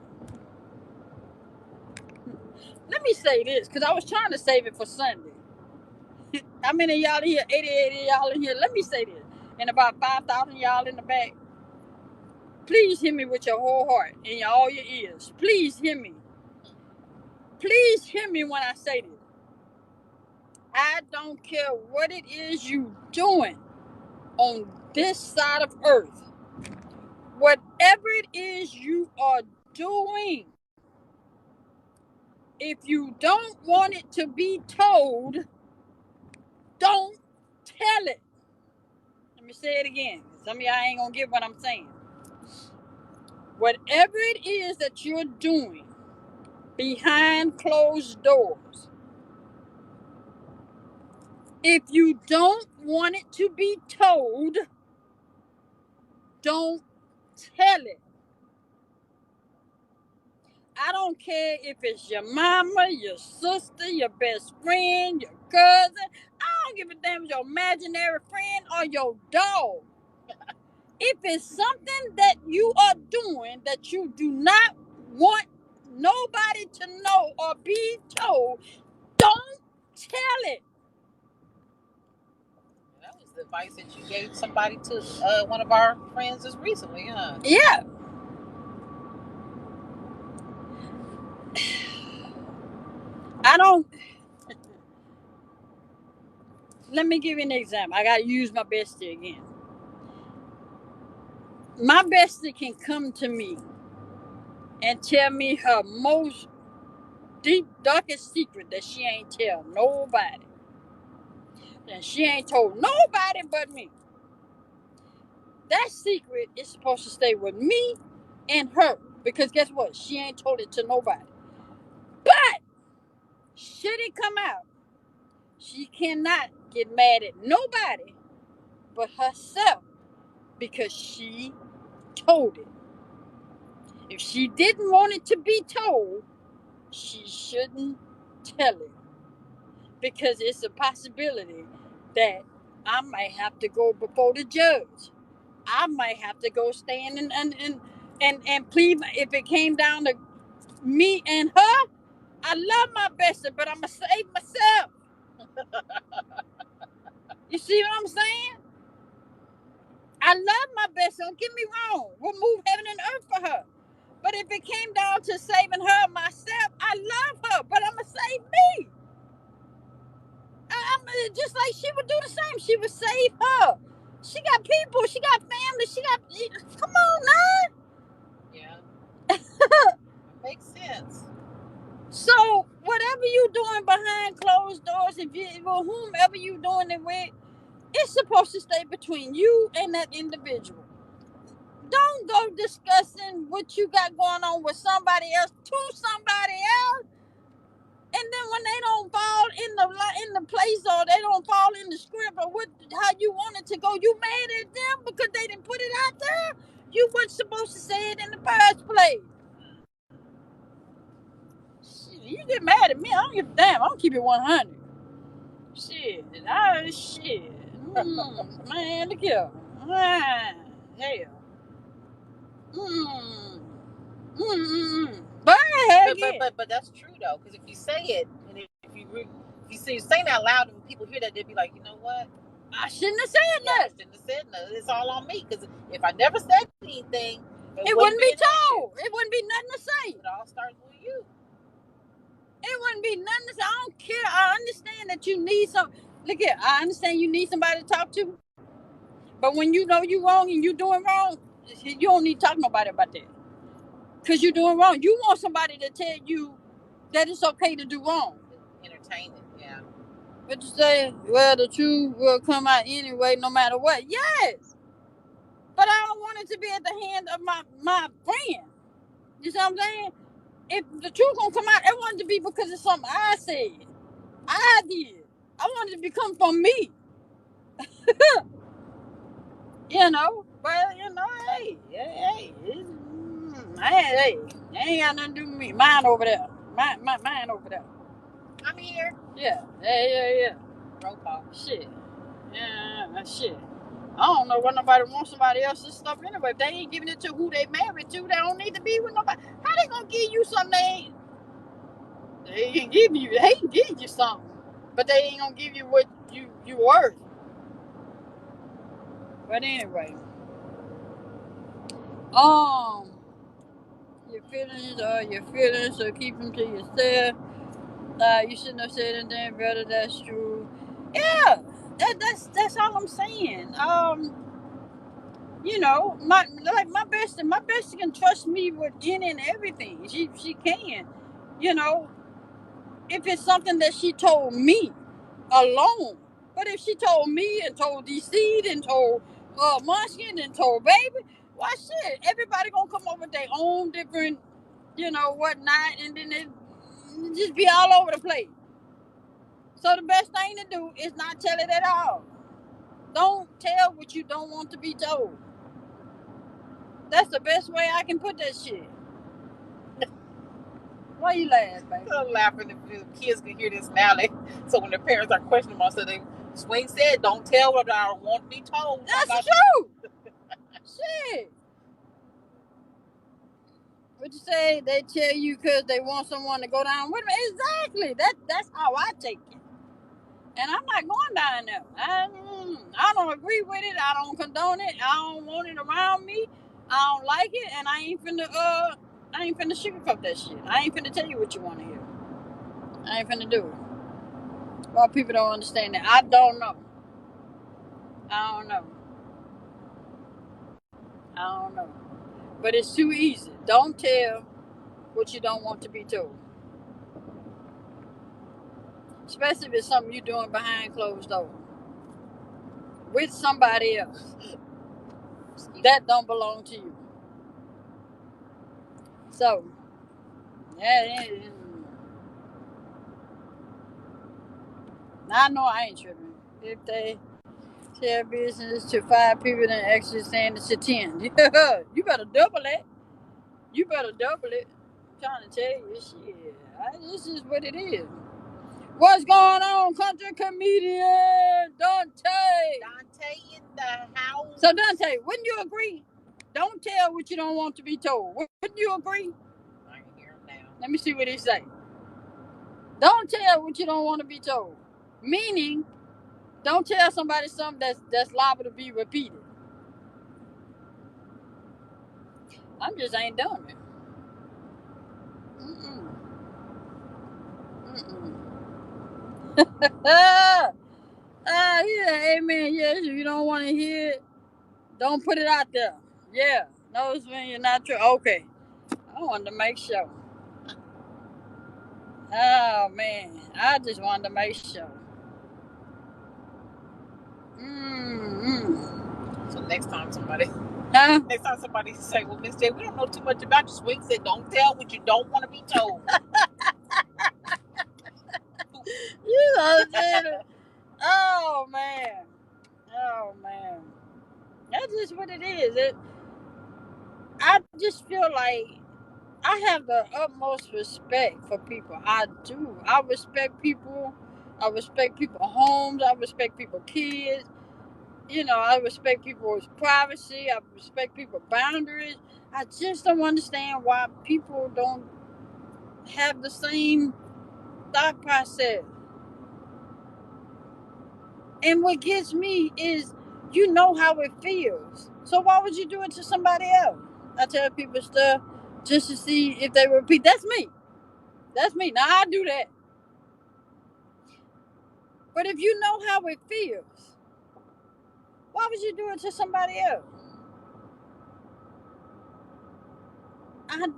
let me say this, because I was trying to save it for Sunday. How many of y'all in here? 88 of y'all in here. Let me say this. And about 5,000 y'all in the back. Please hear me with your whole heart and all your ears. Please hear me. Please hear me when I say this. I don't care what it is you doing on this side of earth. Whatever it is you are doing, if you don't want it to be told, don't tell it. Let me say it again. Some of y'all ain't gonna get what I'm saying. Whatever it is that you're doing behind closed doors, if you don't want it to be told, don't tell it. I don't care if it's your mama, your sister, your best friend, your cousin. I don't give a damn if your imaginary friend or your dog. If it's something that you are doing that you do not want nobody to know or be told, don't tell it. That was the advice that you gave somebody to one of our friends just recently, huh? Yeah. I don't. Let me give you an example. I gotta use my bestie again. My bestie can come to me and tell me her most deep, darkest secret that she ain't tell nobody. And she ain't told nobody but me. That secret is supposed to stay with me and her. Because guess what? She ain't told it to nobody. But should it come out, she cannot get mad at nobody but herself because she told it. If she didn't want it to be told, she shouldn't tell it. Because it's a possibility that I might have to go before the judge. I might have to go stand and plead. If it came down to me and her, I love my bestie, but I'ma save myself. You see what I'm saying? I love my bestie. Don't get me wrong. We'll move heaven and earth for her. But if it came down to saving her myself, I love her, but I'ma save me. I'm just like she would do the same. She would save her. She got people. She got family. She got. Come on, now. Yeah. Makes sense. So whatever you doing behind closed doors, if you, well, whomever you doing it with, it's supposed to stay between you and that individual. Don't go discussing what you got going on with somebody else to somebody else. And then when they don't fall in the place, or they don't fall in the script, or how you want it to go, you mad at them because they didn't put it out there. You weren't supposed to say it in the first place. Shit, you get mad at me, I don't give a damn. I don't keep it 100. Shit. Man, look here. Hell. But that's true though, because if you say it, and if you say it out loud and people hear that, they'll be like, you know what? I shouldn't have said that. I shouldn't have said that. It's all on me, because if I never said anything, it wouldn't be told. It wouldn't be nothing to say. It all starts with you. It wouldn't be nothing to say. I don't care. I understand that you need some. Look here, I understand you need somebody to talk to. But when you know you're wrong and you're doing wrong, you don't need to talk to nobody about that. Because you're doing wrong. You want somebody to tell you that it's okay to do wrong. Entertain it, yeah. But you say, well, the truth will come out anyway, no matter what. Yes. But I don't want it to be at the hand of my friend. You see what I'm saying? If the truth gonna come out, it wanted to be because of something I said. I did. I wanted it to come from me. You know? Well, you know, hey, ain't got nothing to do with me. Mine over there. Mine over there. I'm here. Yeah. Yeah. Roll call. Shit. Yeah, shit. I don't know why nobody wants somebody else's stuff anyway. If they ain't giving it to who they married to, they don't need to be with nobody. How they gonna give you something they can give you? They can give you something, but they ain't gonna give you what you worth. But anyway, your feelings, so keep them to yourself. You shouldn't have said anything, brother. That's true. Yeah, that's all I'm saying. You know, my bestie can trust me with any and everything. She can. You know, if it's something that she told me alone. But if she told me and told DC and told Munchkin and told Baby, why shit? Everybody gonna come up with their own different, you know, whatnot, and then it just be all over the place. So the best thing to do is not tell it at all. Don't tell what you don't want to be told. That's the best way I can put that shit. Why you laughing, baby? I'm laughing if the kids can hear this now. So when their parents are questioning them, so Swing said, don't tell what I want to be told. That's true. Shit. What you say? They tell you because they want someone to go down with them. Exactly. That's how I take it. And I'm not going down there. I don't agree with it. I don't condone it. I don't want it around me. I don't like it, and I ain't finna sugarcoat that shit. I ain't finna tell you what you want to hear. I ain't finna do it. Well, people don't understand that. I don't know. But it's too easy. Don't tell what you don't want to be told. Especially if it's something you're doing behind closed doors. With somebody else. That don't belong to you. So, I know I ain't tripping. If they tell business to 5 people, then actually saying it's to 10. You better double it. I'm trying to tell you, shit. This is what it is. What's going on, country comedian Dante? Dante in the house. So Dante, wouldn't you agree? Don't tell what you don't want to be told. Wouldn't you agree? I can hear him now. Let me see what he say. Don't tell what you don't want to be told. Meaning, don't tell somebody something that's liable to be repeated. I'm just ain't doing it. Mm-mm. Mm-mm. Yeah, amen. Yes, if you don't want to hear it, don't put it out there. Yeah, notice when you're not true. Okay, I wanted to make sure. Oh man, I just wanted to make sure. So next time somebody say, "Well, Miss J, we don't know too much about you," Swing said, "Don't tell what you don't want to be told." You know what I'm saying? Oh man. That's just what it is. I just feel like I have the utmost respect for people. I do. I respect people. I respect people's homes. I respect people's kids. I respect people's privacy. I respect people's boundaries. I just don't understand why people don't have the same thought process. And what gets me is you know how it feels. So why would you do it to somebody else? I tell people stuff just to see if they repeat. That's me. That's me. Now I do that. But if you know how it feels, why would you do it to somebody else?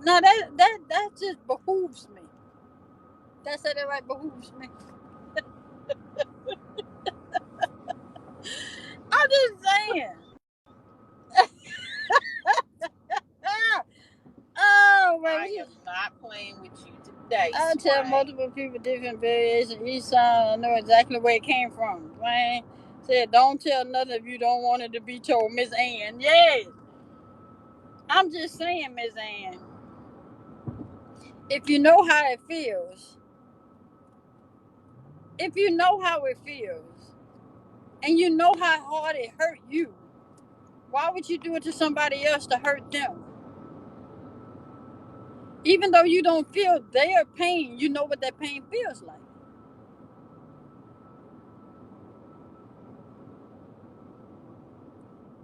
Now that just behooves me. That's how that right behooves me. I'm just saying. Oh man, I am not playing with you today. I tell multiple people different variations. Each song I know exactly where it came from. Dwayne said, "Don't tell nothing if you don't want it to be told." Miss Ann, yes. I'm just saying, Miss Ann. If you know how it feels, and you know how hard it hurt you, why would you do it to somebody else to hurt them? Even though you don't feel their pain, you know what that pain feels like.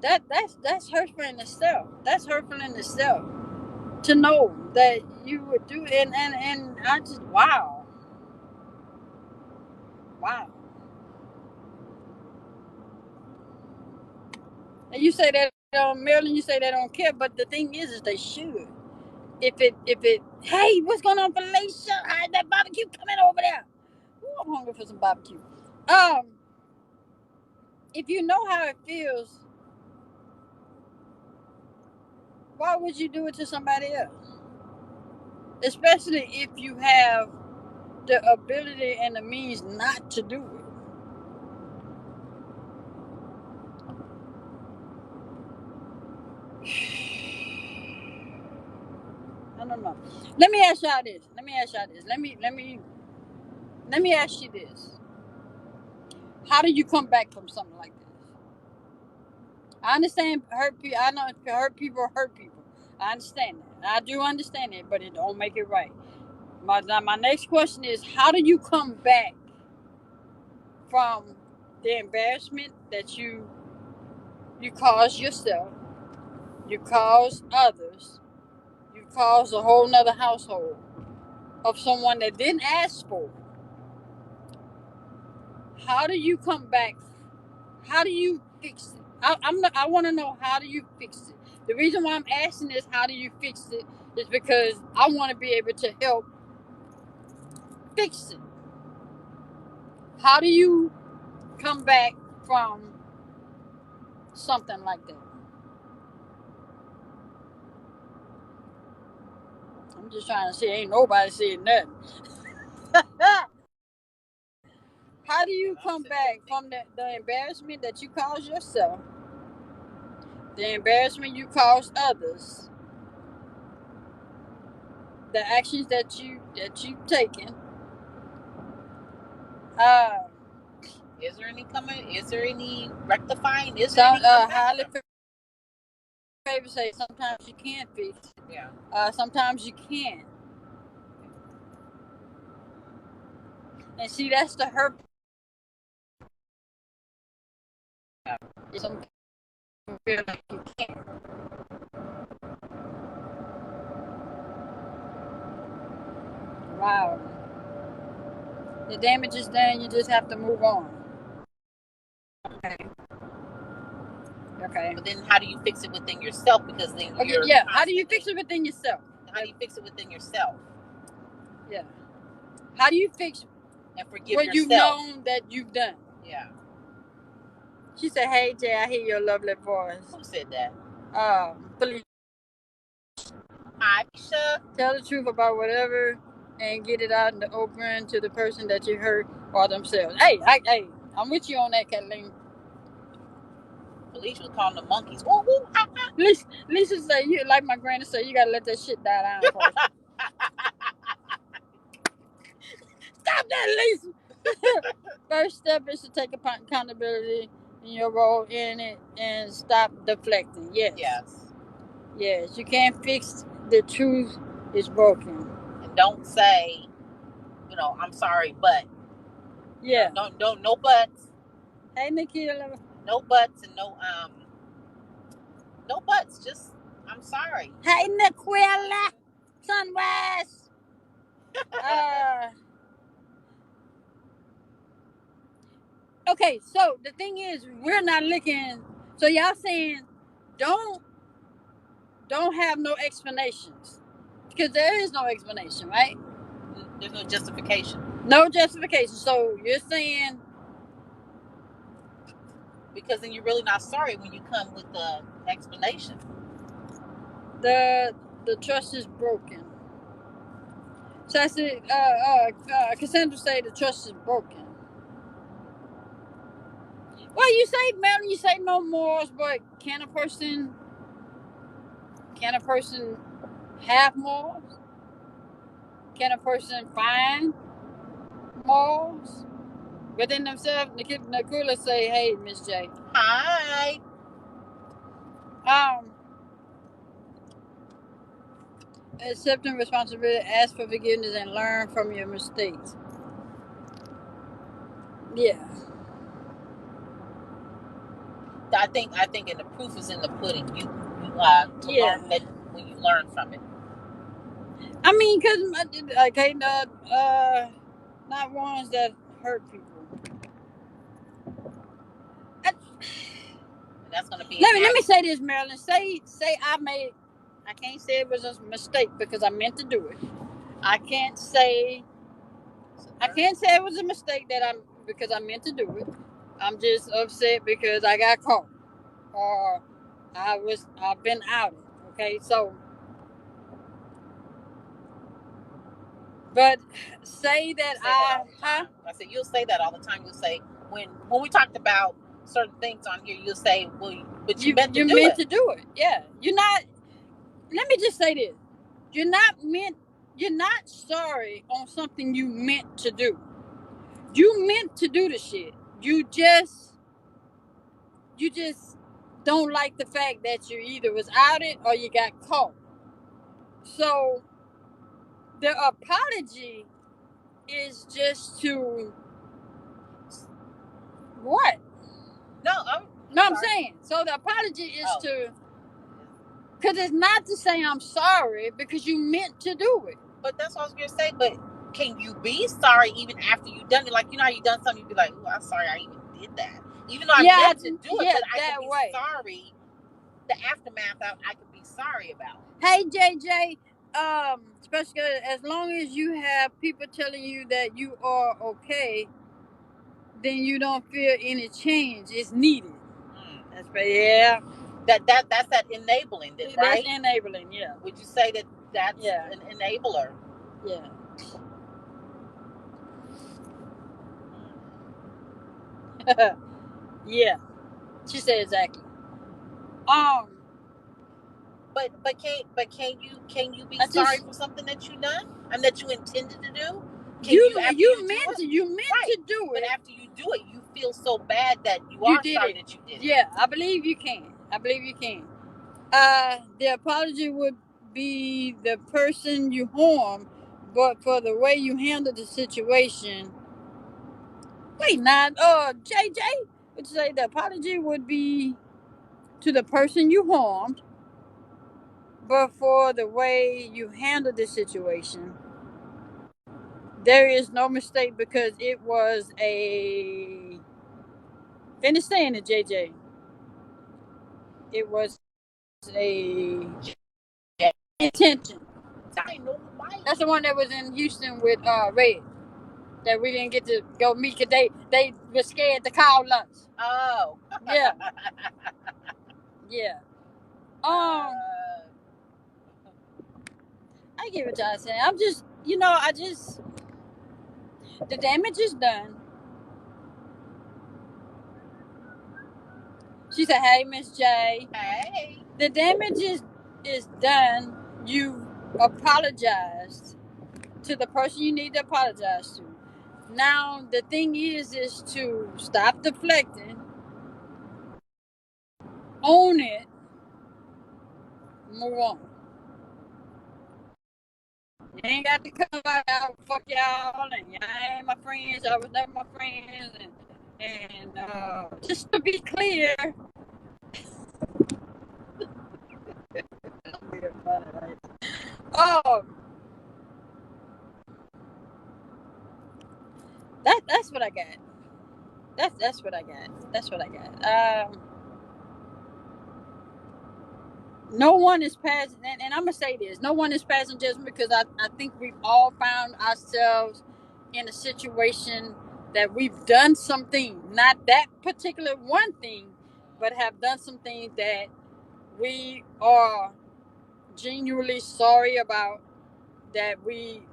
That's hurtful in itself. That's hurtful in itself to know that you would do it. And I just wow. And you say that Maryland, you say they don't care, but the thing is they should. If it hey, what's going on, Felicia? That barbecue coming over there. Ooh, I'm hungry for some barbecue. If you know how it feels, why would you do it to somebody else? Especially if you have the ability and the means not to do it. I don't know. Let me ask y'all this. Let me ask you this. How do you come back from something like this? I understand hurt people. I know hurt people hurt people. I understand that. I do understand it, but it don't make it right. My next question is, how do you come back from the embarrassment that you caused yourself, you caused others, you caused a whole nother household of someone that didn't ask for it? How do you come back? How do you fix it? I want to know, how do you fix it? The reason why I'm asking this, how do you fix it, is because I want to be able to help fix it. How do you come back from something like that? I'm just trying to say, ain't nobody saying nothing. How do you come back from the embarrassment that you caused yourself, the embarrassment you caused others, the actions that you've taken? Is there any coming? Is there any rectifying? Is there any highly favored say sometimes you can fix it. Yeah. Sometimes you can. And see, that's the hurt. Some people feel like you can't. Wow. The damage is done. You just have to move on. Okay. Okay. But then how do you fix it within yourself? Because then you're yeah. How do you fix it within yourself? How do you fix it within yourself? Yeah. How do you fix and forgive what yourself? You've known that you've done? Yeah. She said, "Hey Jay, I hear your lovely voice." Who said that? Felicia. Hi, Felicia. Tell the truth about whatever and get it out in the open to the person that you hurt or themselves. Hey, I'm with you on that, Kathleen. Felicia was calling the monkeys. Woo, woo, ah, ah. Lisa say, you like my granny say, you gotta let that shit die down first. Stop that, Lisa. First step is to take accountability in your role in it and stop deflecting. Yes. Yes. You can't fix the truth is broken. And don't say, I'm sorry, but. Yeah. Don't no buts. Hey, Nikita. No buts and no buts. Just I'm sorry. Hey, Niquella. Sunrise. Okay, so the thing is, we're not looking. So y'all saying, don't have no explanations, because there is no explanation, right? There's no justification. No justification. So you're saying, because then you're really not sorry when you come with the explanation. The trust is broken. So I said, Cassandra said the trust is broken. Well, you say, Melanie, you say no morals, but can a person have morals? Can a person find morals within themselves? Nakula say, "Hey, Miss J." Hi. Accepting responsibility, ask for forgiveness, and learn from your mistakes. Yeah. I think, and the proof is in the pudding. You learn that when you learn from it. I mean, because okay, not ones that hurt people. That's gonna be. Let me say this, Marilyn. Say I can't say it was a mistake because I meant to do it. I can't say it was a mistake because I meant to do it. I'm just upset because I got caught or I've been outed. Okay, so. But say that I said you'll say that all the time. You'll say when we talked about certain things on here, you'll say, "Well, but you meant to do it." You meant to do it. Yeah, you're not. Let me just say this: you're not sorry on something you meant to do. You meant to do the shit. You just don't like the fact that you either was outed or you got caught. So the apology is just to what? No, I'm saying. So the apology is to, because it's not to say I'm sorry because you meant to do it. But that's what I was gonna say. But can you be sorry even after you've done it? Like, how you done something, you be like, "Oh, I'm sorry, I even did that." Even though I meant to do it, but I can be sorry. The aftermath, I can be sorry about. Hey, JJ, especially as long as you have people telling you that you are okay, then you don't feel any change is needed. That's right. That's that enabling, then, right? That's enabling, yeah. Would you say that's an enabler? Yeah. Yeah. She said exactly. Can you be sorry for something that you done and that you intended to do? You meant to do it. But after you do it, you feel so bad that you are sorry that you did it. Yeah, I believe you can. The apology would be the person you harmed, but for the way you handled the situation, Wait, not JJ. Would you say the apology would be to the person you harmed, but for the way you handled the situation, there is no mistake because it was a. Finish saying it, JJ. It was a intention. That's the one that was in Houston with Red. That we didn't get to go meet because they were scared to call lunch. Oh. Yeah. Yeah. I get what y'all saying. I'm just, the damage is done. She said, "Hey, Miss J." Hey. The damage is done. You apologized to the person you need to apologize to. Now the thing is to stop deflecting, own it, move on. You ain't got to come out, fuck y'all, and y'all ain't my friends. Y'all was never my friends, and just to be clear. Oh, that's what I got. That's what I got. That's what I got. No one is passing, and I'm gonna say this: no one is passing judgment because I think we've all found ourselves in a situation that we've done something, not that particular one thing, but have done something that we are genuinely sorry about, that we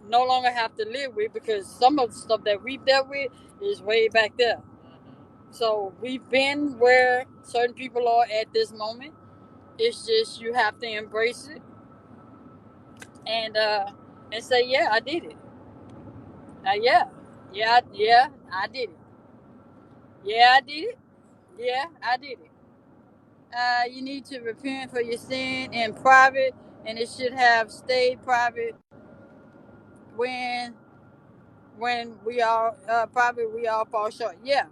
no longer have to live with, because some of the stuff that we've dealt with is way back there. So we've been where certain people are at this moment. It's just you have to embrace it and say, yeah, I did it. I did it. Yeah, I did it. Yeah, I did it. You need to repent for your sin in private, and it should have stayed private when we all fall short. Yeah,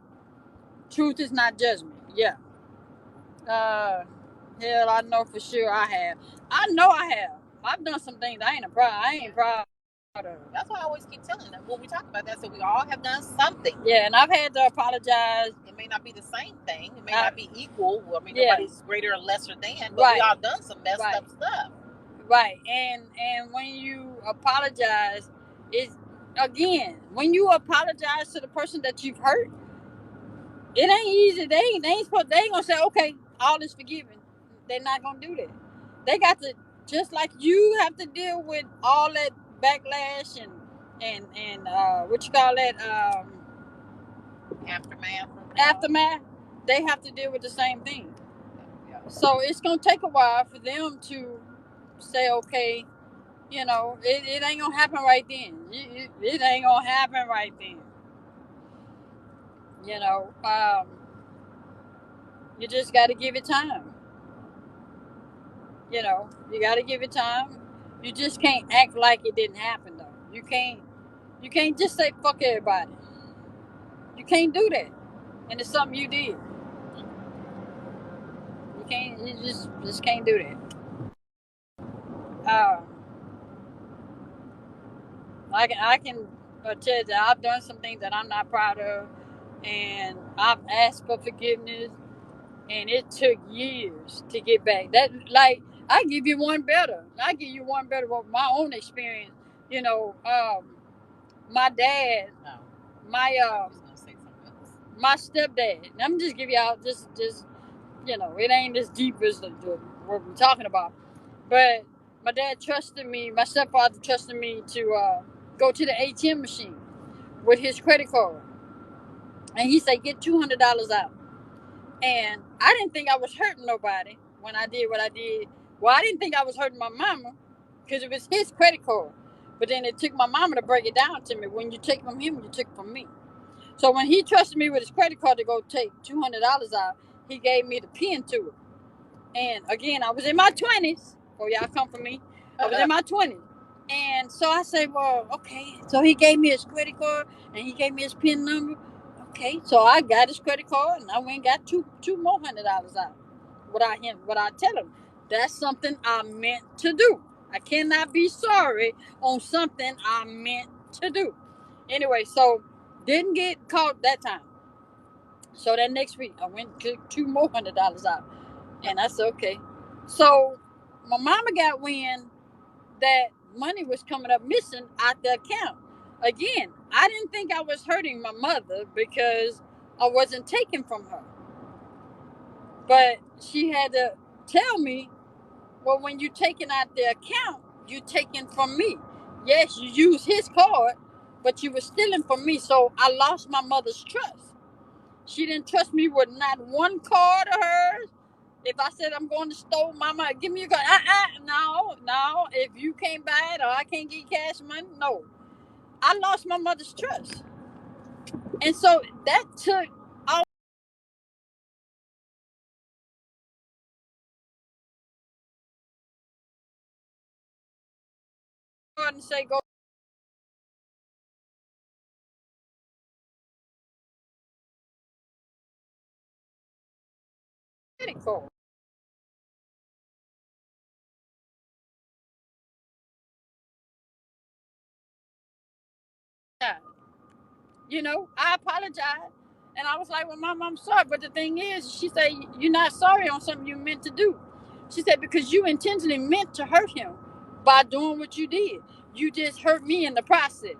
truth is not judgment. Yeah. Hell, I know for sure I have. I know I have. I've done some things I ain't proud of. That's why I always keep telling them when we talk about that. So we all have done something. Yeah, and I've had to apologize. It may not be the same thing. It may not be equal. I mean, nobody's greater or lesser than, but we all done some messed up stuff. Right, and when you apologize, it's again when you apologize to the person that you've hurt, it ain't easy. They ain't gonna say, okay, all is forgiven. They're not gonna do that. They got to, just like you have to deal with all that backlash and what you call that, aftermath. They have to deal with the same thing. Yeah. So it's gonna take a while for them to say, okay, it ain't gonna happen right then. It ain't gonna happen right then. You just got to give it time. You got to give it time. You just can't act like it didn't happen, though. You can't just say fuck everybody. You can't do that, and it's something you did. You just can't do that. I can tell you that I've done some things that I'm not proud of, and I've asked for forgiveness, and it took years to get back. That, like, I give you one better. With my own experience. My dad, my stepdad. I'm just giving y'all just it ain't as deep as what we're talking about. But my dad trusted me. My stepfather trusted me to go to the ATM machine with his credit card, and he said, "Get $200 out." And I didn't think I was hurting nobody when I did what I did. Well, I didn't think I was hurting my mama because it was his credit card. But then it took my mama to break it down to me. When you take from him, you take from me. So when he trusted me with his credit card to go take $200 out, he gave me the pin to it. And again, I was in my 20s. Oh, y'all come for me. I was in my 20s. And so I say, well, okay. So he gave me his credit card and he gave me his PIN number. Okay, so I got his credit card and I went and got two more $100 out without telling him. That's something I meant to do. I cannot be sorry on something I meant to do. Anyway, so didn't get caught that time. So that next week I went to two more $100 out. And I said, okay. So my mama got wind that money was coming up missing out the account. Again, I didn't think I was hurting my mother because I wasn't taking from her. But she had to tell me, well, when you're taking out the account, you're taking from me. Yes, you use his card, but you were stealing from me. So I lost my mother's trust. She didn't trust me with not one card of hers. If I said I'm going to store, mama, give me your card. No. If you can't buy it or I can't get cash money, no. I lost my mother's trust. And so that took all and say go credit card. I apologized. And I was like, well, Mom, I'm sorry. But the thing is, she said, you're not sorry on something you meant to do. She said, because you intentionally meant to hurt him by doing what you did. You just hurt me in the process.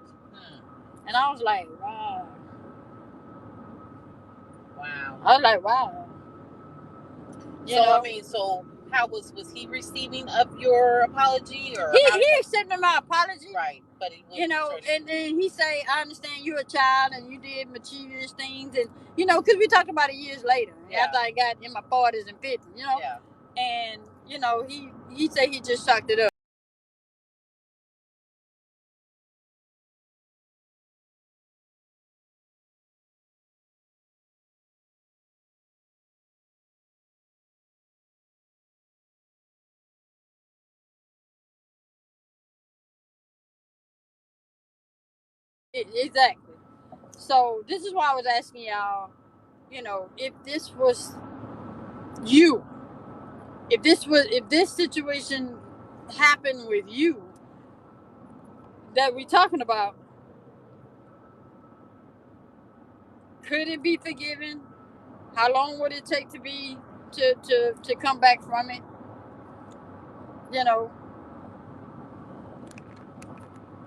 And I was like, wow. Wow. I was like, wow. I mean, so how was he receiving of your apology, or he accepted my apology, right? But and then he say, I understand you're a child and you did mischievous things, and because we talked about it years later after I got in my 40s and 50s, and he said he just sucked it up. Exactly. So this is why I was asking y'all, if this was you, if this situation happened with you that we're talking about, could it be forgiven? How long would it take to come back from it? You know,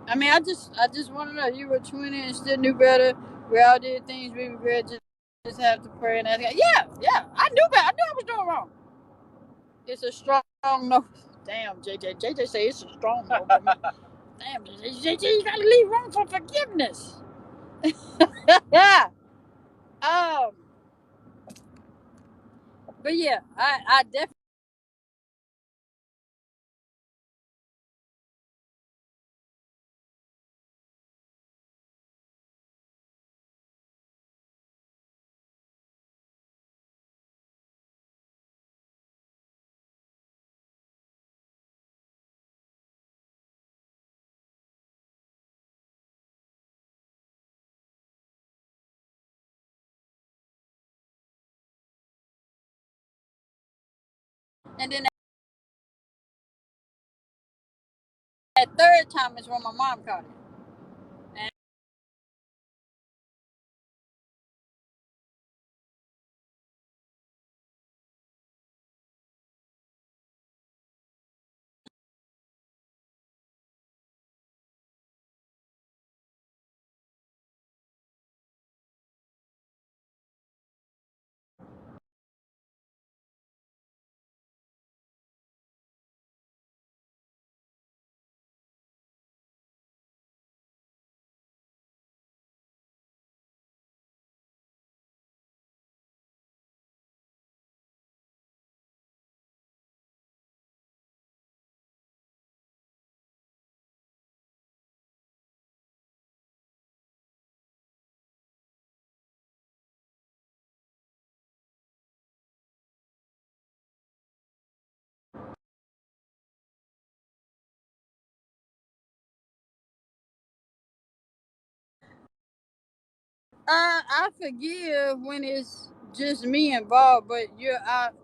I mean, I just want to know. You were 20 and still knew better. We all did things we regret. Just have to pray and ask God. Yeah. I knew better. I knew I was doing wrong. It's a strong no. Damn, JJ say it's a strong no. Damn, JJ, you gotta leave room for forgiveness. Yeah. Um. But yeah, I definitely. And then that third time is when my mom caught it. And I forgive when it's just me involved, but you're out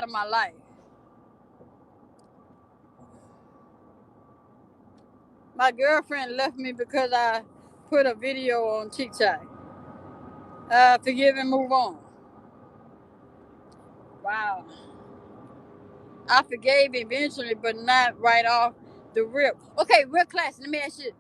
of my life. My girlfriend left me because I put a video on TikTok. Forgive and move on. Wow. I forgave eventually, but not right off the rip. Okay, real class. Let me ask you.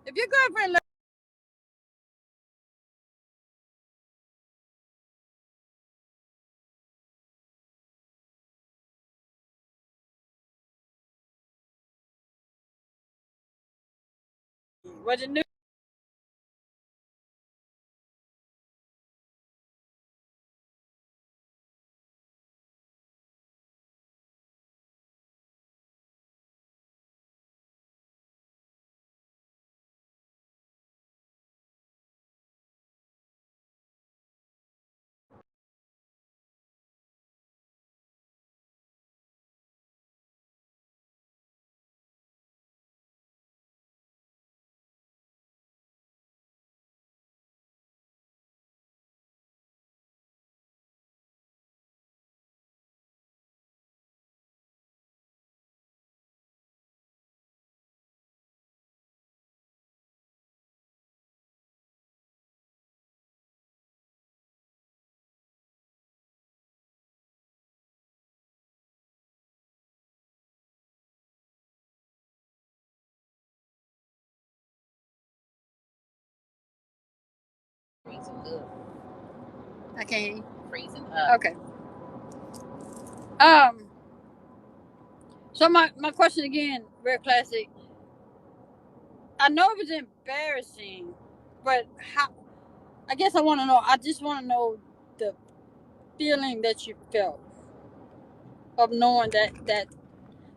If your girlfriend left, was it new? Freezing up. I can't hear you. Freezing up. Okay. So my question again, real classic. I know it was embarrassing, but how? I guess I want to know. I just want to know the feeling that you felt of knowing that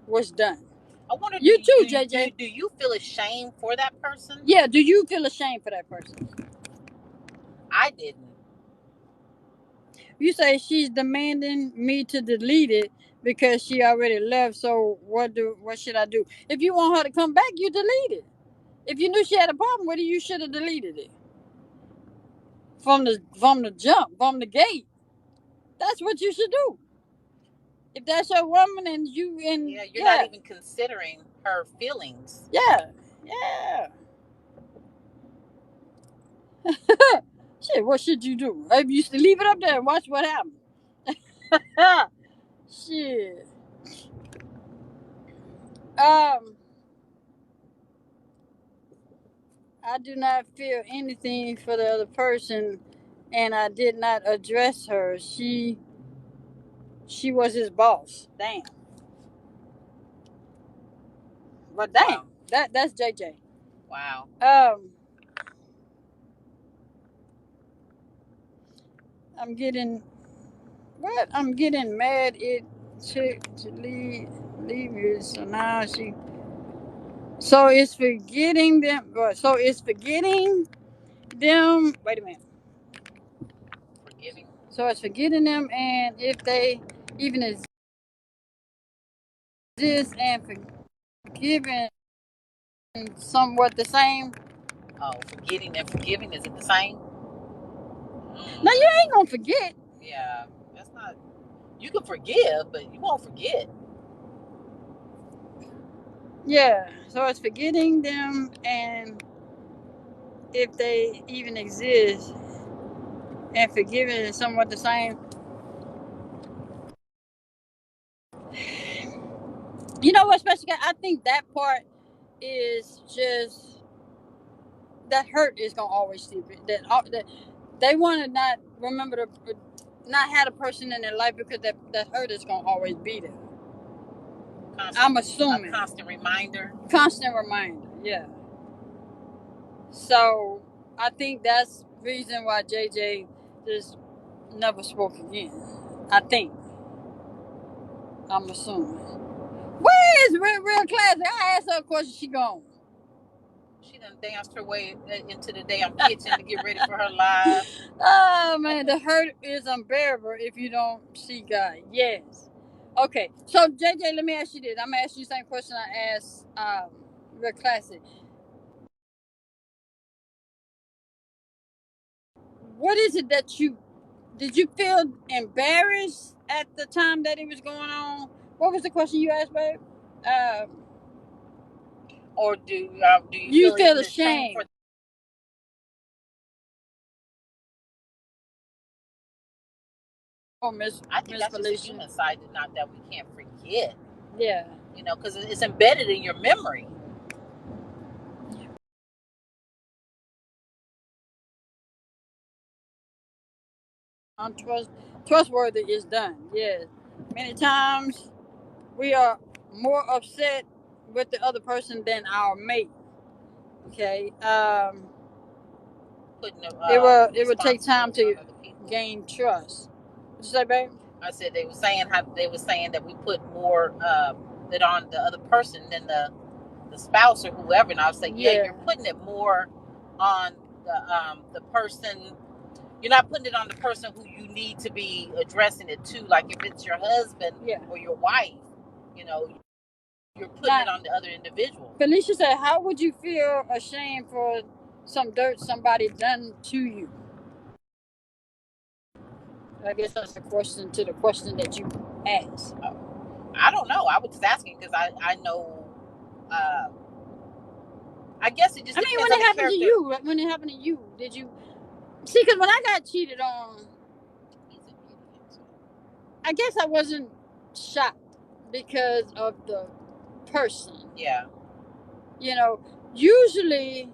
was done. I wonder, You too, JJ. Do you feel ashamed for that person? Yeah. Do you feel ashamed for that person? I didn't. You say she's demanding me to delete it because she already left. So what should I do? If you want her to come back, you delete it. If you knew she had a problem with it, you should have deleted it from the jump, from the gate. That's what you should do. If that's your woman and you're not even considering her feelings. Yeah. Shit, what should you do? I used to leave it up there and watch what happens. Shit. I do not feel anything for the other person, and I did not address her. She was his boss. Damn. But damn, wow. That's JJ. Wow. I'm getting mad. It to leave it. So now she. So it's forgetting them. So it's forgetting them. Wait a minute. Forgiving. So it's forgetting them, and if they even exist, and forgiving somewhat the same. Oh, forgetting and forgiving, is it the same? No, you ain't gonna forget. Yeah, that's not. You can forgive, but you won't forget. Yeah, so it's forgetting them, and if they even exist, and forgiving is somewhat the same. You know what, special guy? I think that part is just that hurt is gonna always still be that they want to not remember to not have a person in their life because that hurt is gonna always be there. I'm assuming. A constant reminder. Constant reminder, yeah. So I think that's the reason why JJ just never spoke again. I think. I'm assuming. Where is real classic? I asked her a question, she gone. She done danced her way into the damn kitchen to get ready for her live. Oh man, the hurt is unbearable if you don't see God. Yes. Okay, so JJ, let me ask you this. I'm gonna ask you the same question I asked real classic. What is it that did you feel embarrassed at the time that it was going on? What was the question you asked, babe? Or do you feel ashamed? For I think that's just a human side, not that we can't forget. Yeah. You know, because it's embedded in your memory. Trustworthy is done. Yes. Many times we are more upset with the other person than our mate. Okay. It would take time to gain trust. What you say, babe? I said they were saying that we put more that on the other person than the spouse or whoever, and I was like, yeah, you're putting it more on the person. You're not putting it on the person who you need to be addressing it to. Like if it's your husband or your wife, you know, you're putting it on the other individual. Felicia said, how would you feel ashamed for some dirt somebody done to you? I guess that's a question to the question that you asked. I don't know. I was just asking because I know. I guess it just. I mean, when it happened to you, did you see? Because when I got cheated on, I guess I wasn't shocked because of the person. Yeah. You know, usually,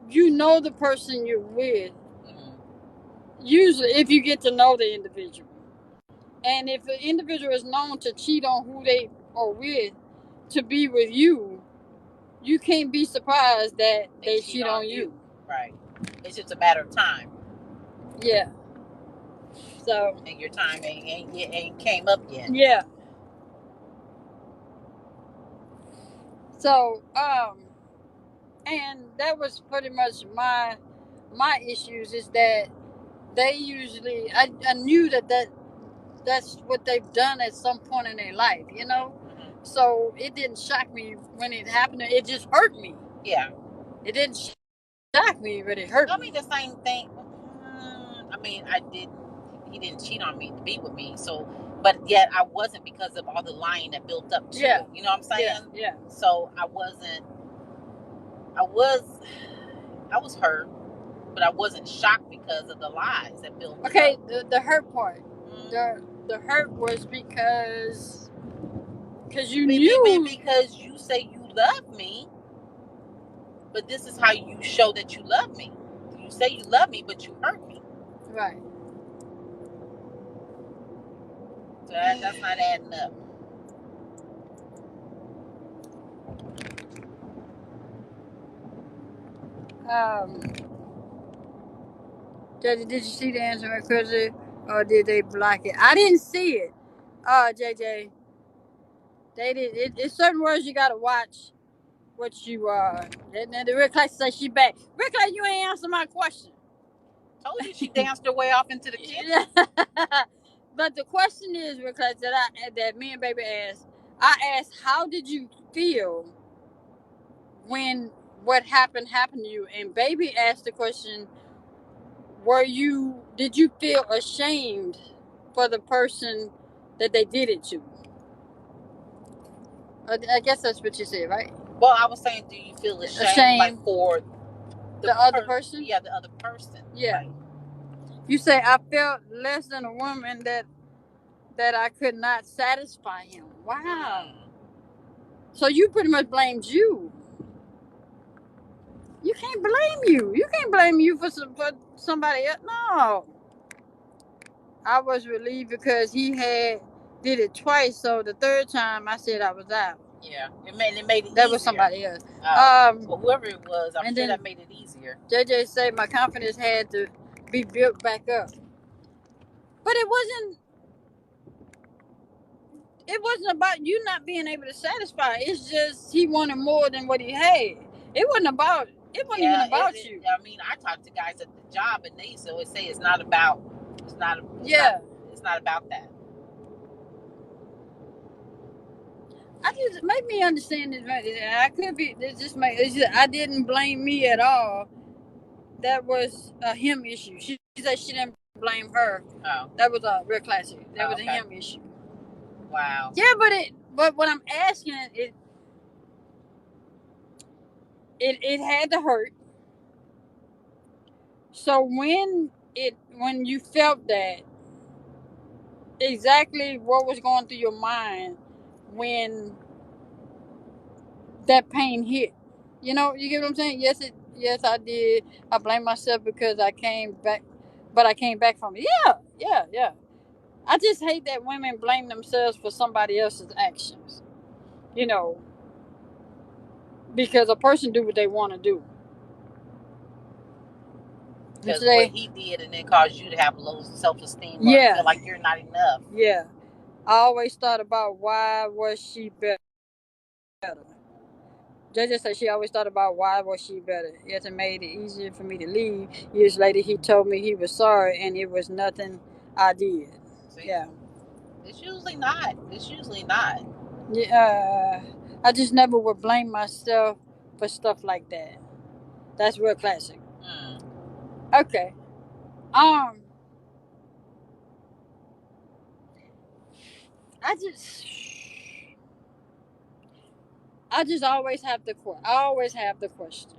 you know the person you're with. Usually, if you get to know the individual, and if the individual is known to cheat on who they are with to be with you, you can't be surprised that they cheat on you. Right. It's just a matter of time. Yeah. So. And your time ain't came up yet. Yeah. So, and that was pretty much my issues is that they usually I knew that's what they've done at some point in their life, you know. Mm-hmm. So it didn't shock me when it happened. It just hurt me. Yeah. It didn't shock me, but it hurt me. I mean, the same thing. I mean, he didn't cheat on me to be with me, so, but yet I wasn't because of all the lying that built up to it. You know what I'm saying? Yeah. So I was hurt, but I wasn't shocked because of the lies that built up. Okay, the hurt part. Mm-hmm. The hurt was because you knew. Because you say you love me, but this is how you show that you love me. You say you love me, but you hurt me. Right. So that's not adding up. Did you see the answer my question, or did they block it? I didn't see it. JJ, they did. It's certain words you gotta watch. What you and the Rick Clay says she back. Rick Clay, you ain't answer my question. Told you she danced her way off into the kitchen. But the question is, Rick Clay, that me and baby asked. I asked, how did you feel when what happened to you? And baby asked the question, did you feel ashamed for the person that they did it to? I guess that's what you said, right? Well, I was saying, do you feel ashamed? Like for the other person? Yeah, the other person. Yeah. Right. You say, I felt less than a woman that I could not satisfy him. Wow. So you pretty much blamed you. You can't blame you. You can't blame you for somebody else. No. I was relieved because he had did it twice. So the third time I said I was out. Yeah, it made it easier. That was somebody else. Well, whoever it was, I'm sure that made it easier. JJ said my confidence had to be built back up, but it wasn't about you not being able to satisfy. It's just he wanted more than what he had. It wasn't even about you. I mean, I talked to guys at the job, and they always say it's not about that. I just make me understand this. I could be. I didn't blame me at all. That was a him issue. She said she didn't blame her. Oh, that was a real classic. That was a him issue. Wow. Yeah, but what I'm asking it had to hurt. So when you felt that, exactly what was going through your mind when that pain hit? You know, you get what I'm saying? Yes, I did. I blame myself because I came back, but I came back from it. Yeah. I just hate that women blame themselves for somebody else's actions. You know, because a person do what they want to do. Because what he did and then caused you to have low self-esteem. Or feel like you're not enough. Yeah. I always thought about why was she better. JJ said she always thought about why was she better. Yes, it made it easier for me to leave. Years later, he told me he was sorry and it was nothing I did. See? Yeah. It's usually not. Yeah. I just never would blame myself for stuff like that. That's real classic. Okay. I just always have the question.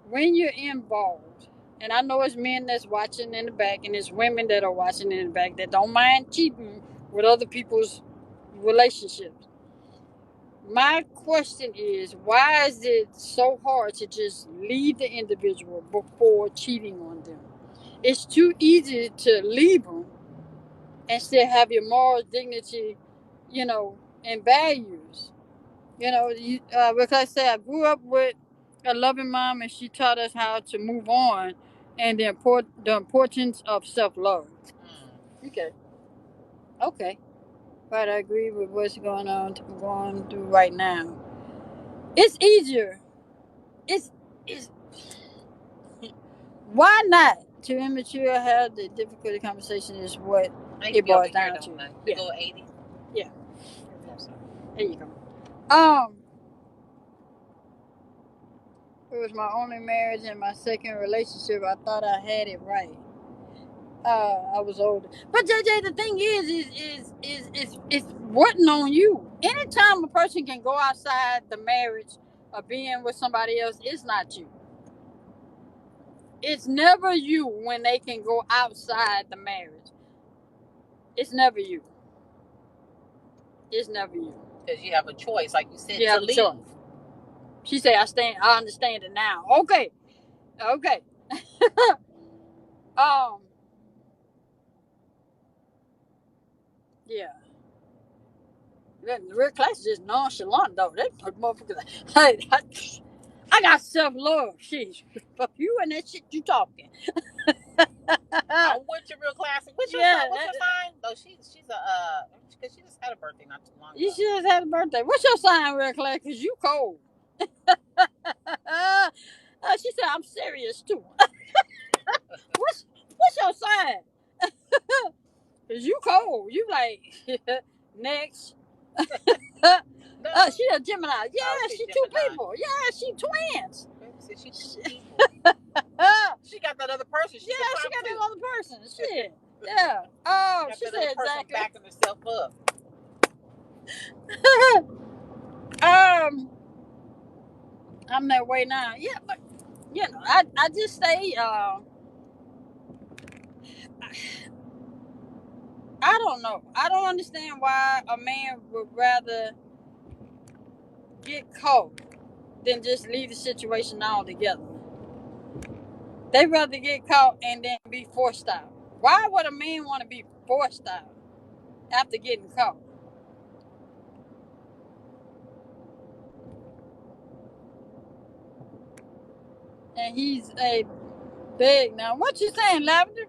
When you're involved, and I know it's men that's watching in the back, and it's women that are watching in the back that don't mind cheating with other people's relationships. My question is, why is it so hard to just leave the individual before cheating on them? It's too easy to leave them and still have your moral dignity, and values. Because I said I grew up with a loving mom, and she taught us how to move on, and the importance of self-love. Okay, but I agree with what's going through right now. It's easier. It's why not? To immature, have the difficult conversation is what it boils down to. Yeah. Go 80. Yeah. There you go. It was my only marriage and my second relationship. I thought I had it right. I was older, but JJ, the thing is it's wasn't on you. Anytime a person can go outside the marriage or being with somebody else, it's not you. It's never you when they can go outside the marriage. It's never you. It's never you. Because you have a choice, like you said, to leave. Choice. She said, I understand it now. Okay. Yeah. The real class is just nonchalant, though. That motherfucker, hey, I got self-love. Sheesh. Fuck you and that shit you talking. I'm with your real classic. What's your sign? No, she's because she just had a birthday not too long ago. You just had a birthday. What's your sign, real class? Because you cold. She said, I'm serious, too. What's your sign? Because you cold. You like, next. She a Gemini. Yeah, she two people. Yeah, she twins. She got that other person. She got that other person. Shit. Yeah. Oh, she said exactly. Backing herself up. I'm that way now. Yeah, but I just say I don't know. I don't understand why a man would rather get caught than just leave the situation altogether. They'd rather get caught and then be forced out. Why would a man want to be forced out? after getting caught. And he's a big now. What you saying, Lavender?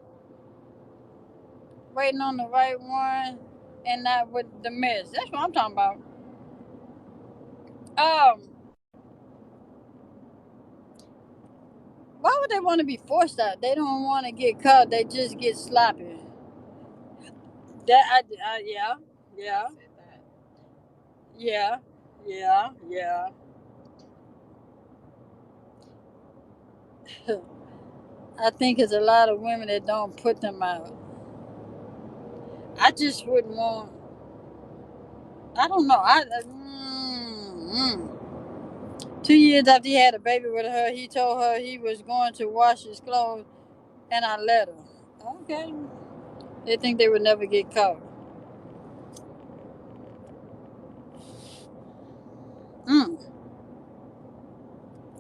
Waiting on the right one and not with the mess. That's what I'm talking about. Why would they want to be forced out? They don't want to get caught. They just get sloppy. Yeah, yeah, yeah, yeah. I think it's a lot of women that don't put them out. I just wouldn't want. I don't know. 2 years after he had a baby with her, he told her he was going to wash his clothes, and I let her. Okay. They think they would never get caught.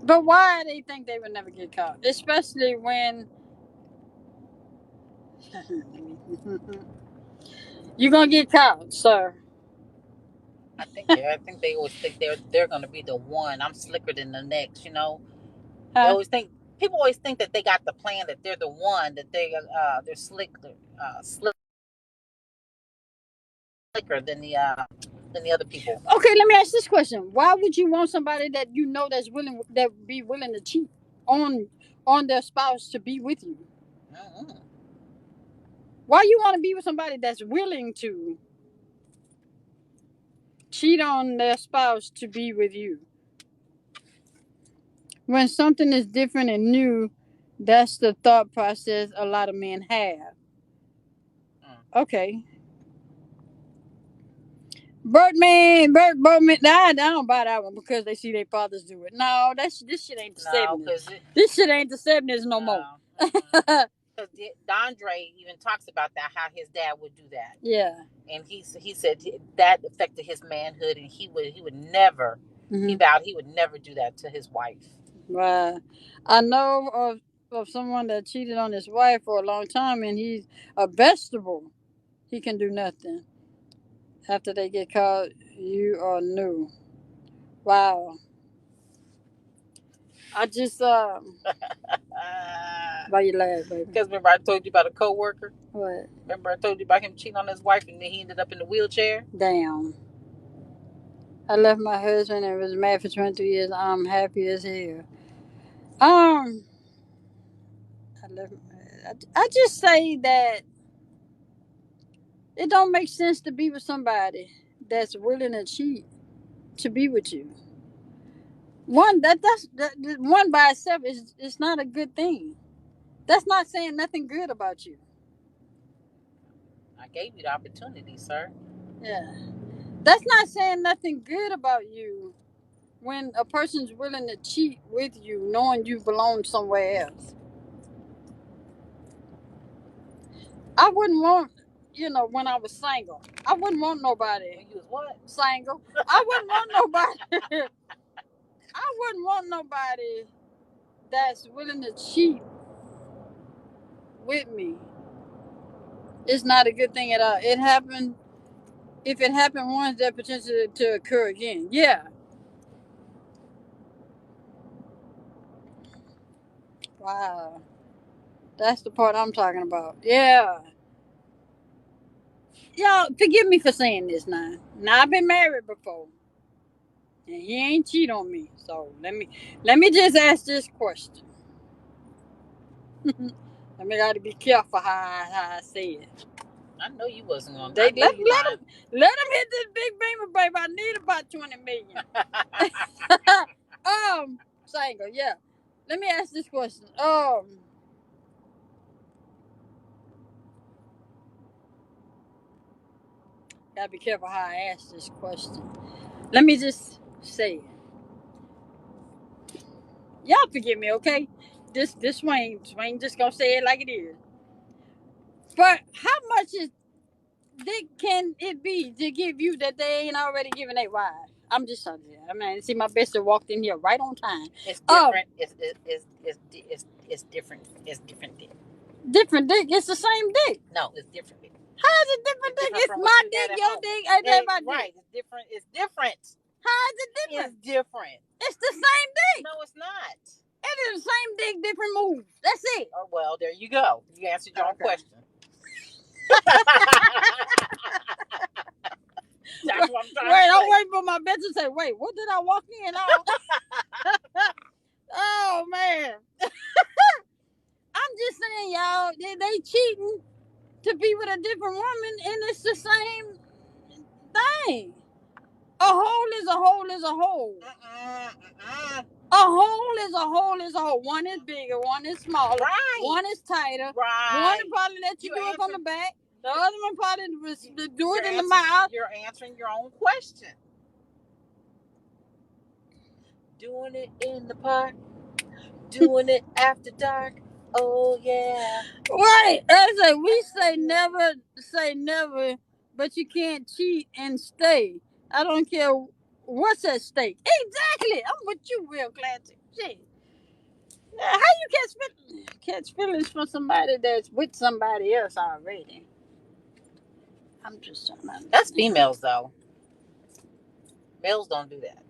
But why they think they would never get caught? Especially when you're gonna get caught, sir. I think they always think they're gonna be the one. I'm slicker than the next, you know. They always think people always think that they got the plan, that they're the one, that they're slicker than the other people. Okay, let me ask this question: why would you want somebody that you know that be willing to cheat on their spouse to be with you? Mm-hmm. Why you want to be with somebody that's willing to cheat on their spouse to be with you? When something is different and new, that's the thought process a lot of men have. Okay. Birdman. I don't buy that one because they see their fathers do it. No, this shit ain't the 70s. This shit ain't the 70s no more. Because Dondre even talks about that, how his dad would do that. Yeah. And he said that affected his manhood, and he would never. Mm-hmm. He vowed he would never do that to his wife. Right. I know of someone that cheated on his wife for a long time, and he's a vegetable. He can do nothing. After they get caught, you are new. Wow. I just why you laugh, baby? Because remember I told you about a coworker? What? Remember I told you about him cheating on his wife and then he ended up in the wheelchair? Damn. I left my husband and was married for 22 years. I'm happy as hell. I just say that it don't make sense to be with somebody that's willing to cheat to be with you. One one by itself is not a good thing. That's not saying nothing good about you. I gave you the opportunity, sir. Yeah. That's not saying nothing good about you when a person's willing to cheat with you knowing you belong somewhere else. I wouldn't want, when I was single, I wouldn't want nobody. When you was what? Single. I wouldn't want nobody. I wouldn't want nobody that's willing to cheat with me. It's not a good thing at all. It happened. If it happened once, there's potential to occur again. Yeah. Wow. That's the part I'm talking about. Yeah. Y'all, forgive me for saying this now. Now, I've been married before. And he ain't cheat on me. So, let me just ask this question. I got to be careful how I say it. I know you wasn't on. Let him hit this big beamer, baby. I need about 20 million. Single, yeah. Let me ask this question. Gotta be careful how I ask this question. Let me just say it. Y'all forgive me, okay? This Swain just gonna say it like it is. But how much dick can it be to give you that they ain't already giving their wife? I'm just telling you. I mean, see, my bestie walked in here right on time. It's different. It's different. It's different dick. Different dick. It's the same dick. No, it's different dick. How's it different dick? It's my dick, your dick, ain't that my dick? Right, it's different. It's different. How is it different? It's different. It's the same dick. No, it's not. It is the same dick, different moves. That's it. Oh, well, there you go. You answered your own question. That's what I'm trying to say. I'm waiting for my bitch to say, wait, what did I walk in on? Oh, man. I'm just saying, y'all, they cheating to be with a different woman, and it's the same thing. A hole is a hole is a hole. A hole is a hole is a hole. One is bigger, one is smaller. Right. One is tighter. Right. One probably let you do it from the back. The other one probably do it in the mouth. You're answering your own question. Doing it in the park. Doing it after dark. Oh, yeah. Right. As we say never, but you can't cheat and stay. I don't care what's at stake. Exactly. I'm with you, real classic. Shit. How you catch feelings from somebody that's with somebody else already? I'm just trying to. That's females, though. Males don't do that.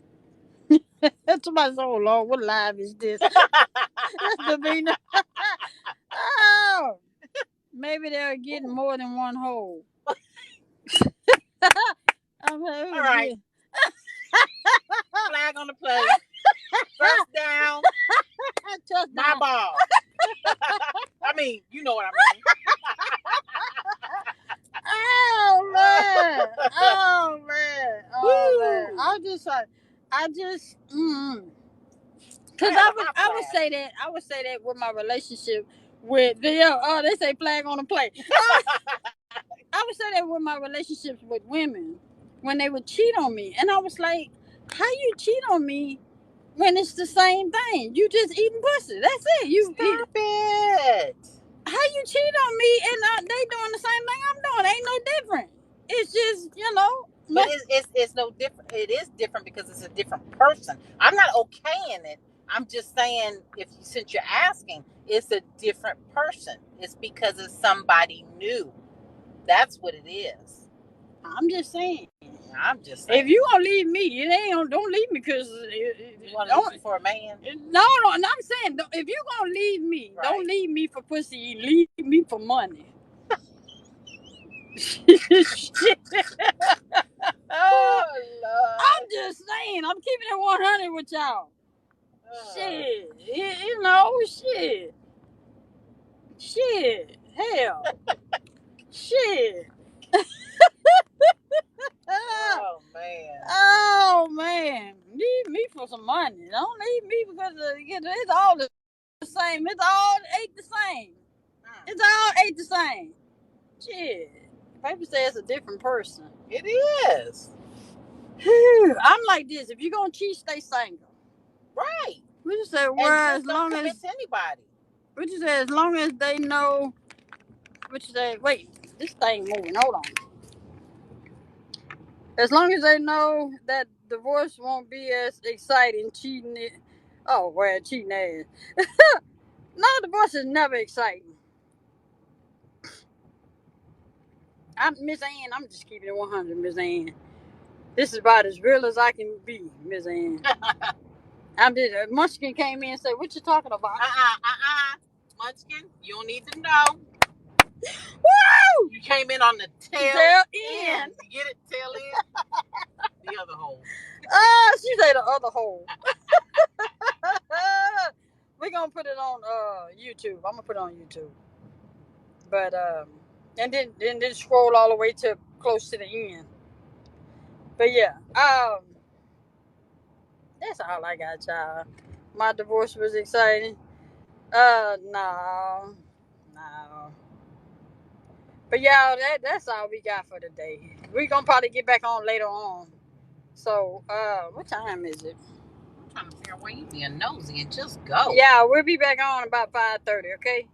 That's my soul, Lord. What live is this? That's Davina. Oh, maybe they're getting more than one hole. All right. Flag on the play. First down. My ball. I mean, you know what I mean. Oh man. Oh man. Oh man. I just because I would say that with my relationship with they say flag on the play. I would say that with my relationships with women when they would cheat on me, and I was like, how you cheat on me when it's the same thing? You just eating pussy. That's it. Stop it. How you cheat on me and they doing the same thing I'm doing? Ain't no different. It's just But it's no different. It is different because it's a different person. I'm not okaying it. I'm just saying, since you're asking, it's a different person. It's because it's somebody new. That's what it is. I'm just saying. If you gonna leave me, don't leave me because you want to leave me for a man. No. I'm saying if you gonna leave me, right. Don't leave me for pussy. Leave me for money. Oh, Lord. I'm just saying. I'm keeping it 100 with y'all. Shit. Shit. Hell. Shit. Oh man. Leave me for some money. Don't leave me because it's all the same. It's all ain't the same. It's all ain't the same. Shit. People say it's a different person. It is. I'm like this. If you're gonna cheat, stay single. Right. We just say, well, as long as anybody. We just say as long as they know. What you say? Wait, this thing moving. Hold on. As long as they know that divorce won't be as exciting, cheating it. Oh, well, cheating ass. No, divorce is never exciting. Miss Ann, I'm just keeping it 100, Miss Ann. This is about as real as I can be, Miss Ann. Munchkin came in and said, what you talking about? Munchkin, you don't need to know. Woo! You came in on the tail end. You get it? Tail end? The other hole. She said the other hole. We're going to put it on YouTube. I'm going to put it on YouTube. But, and then scroll all the way to close to the end. But yeah, that's all I got, y'all. My divorce was exciting. No. But y'all, that's all we got for today. We're gonna probably get back on later on. So, what time is it? I'm trying to figure out where you being nosy and just go. Yeah, we'll be back on about 5:30, okay?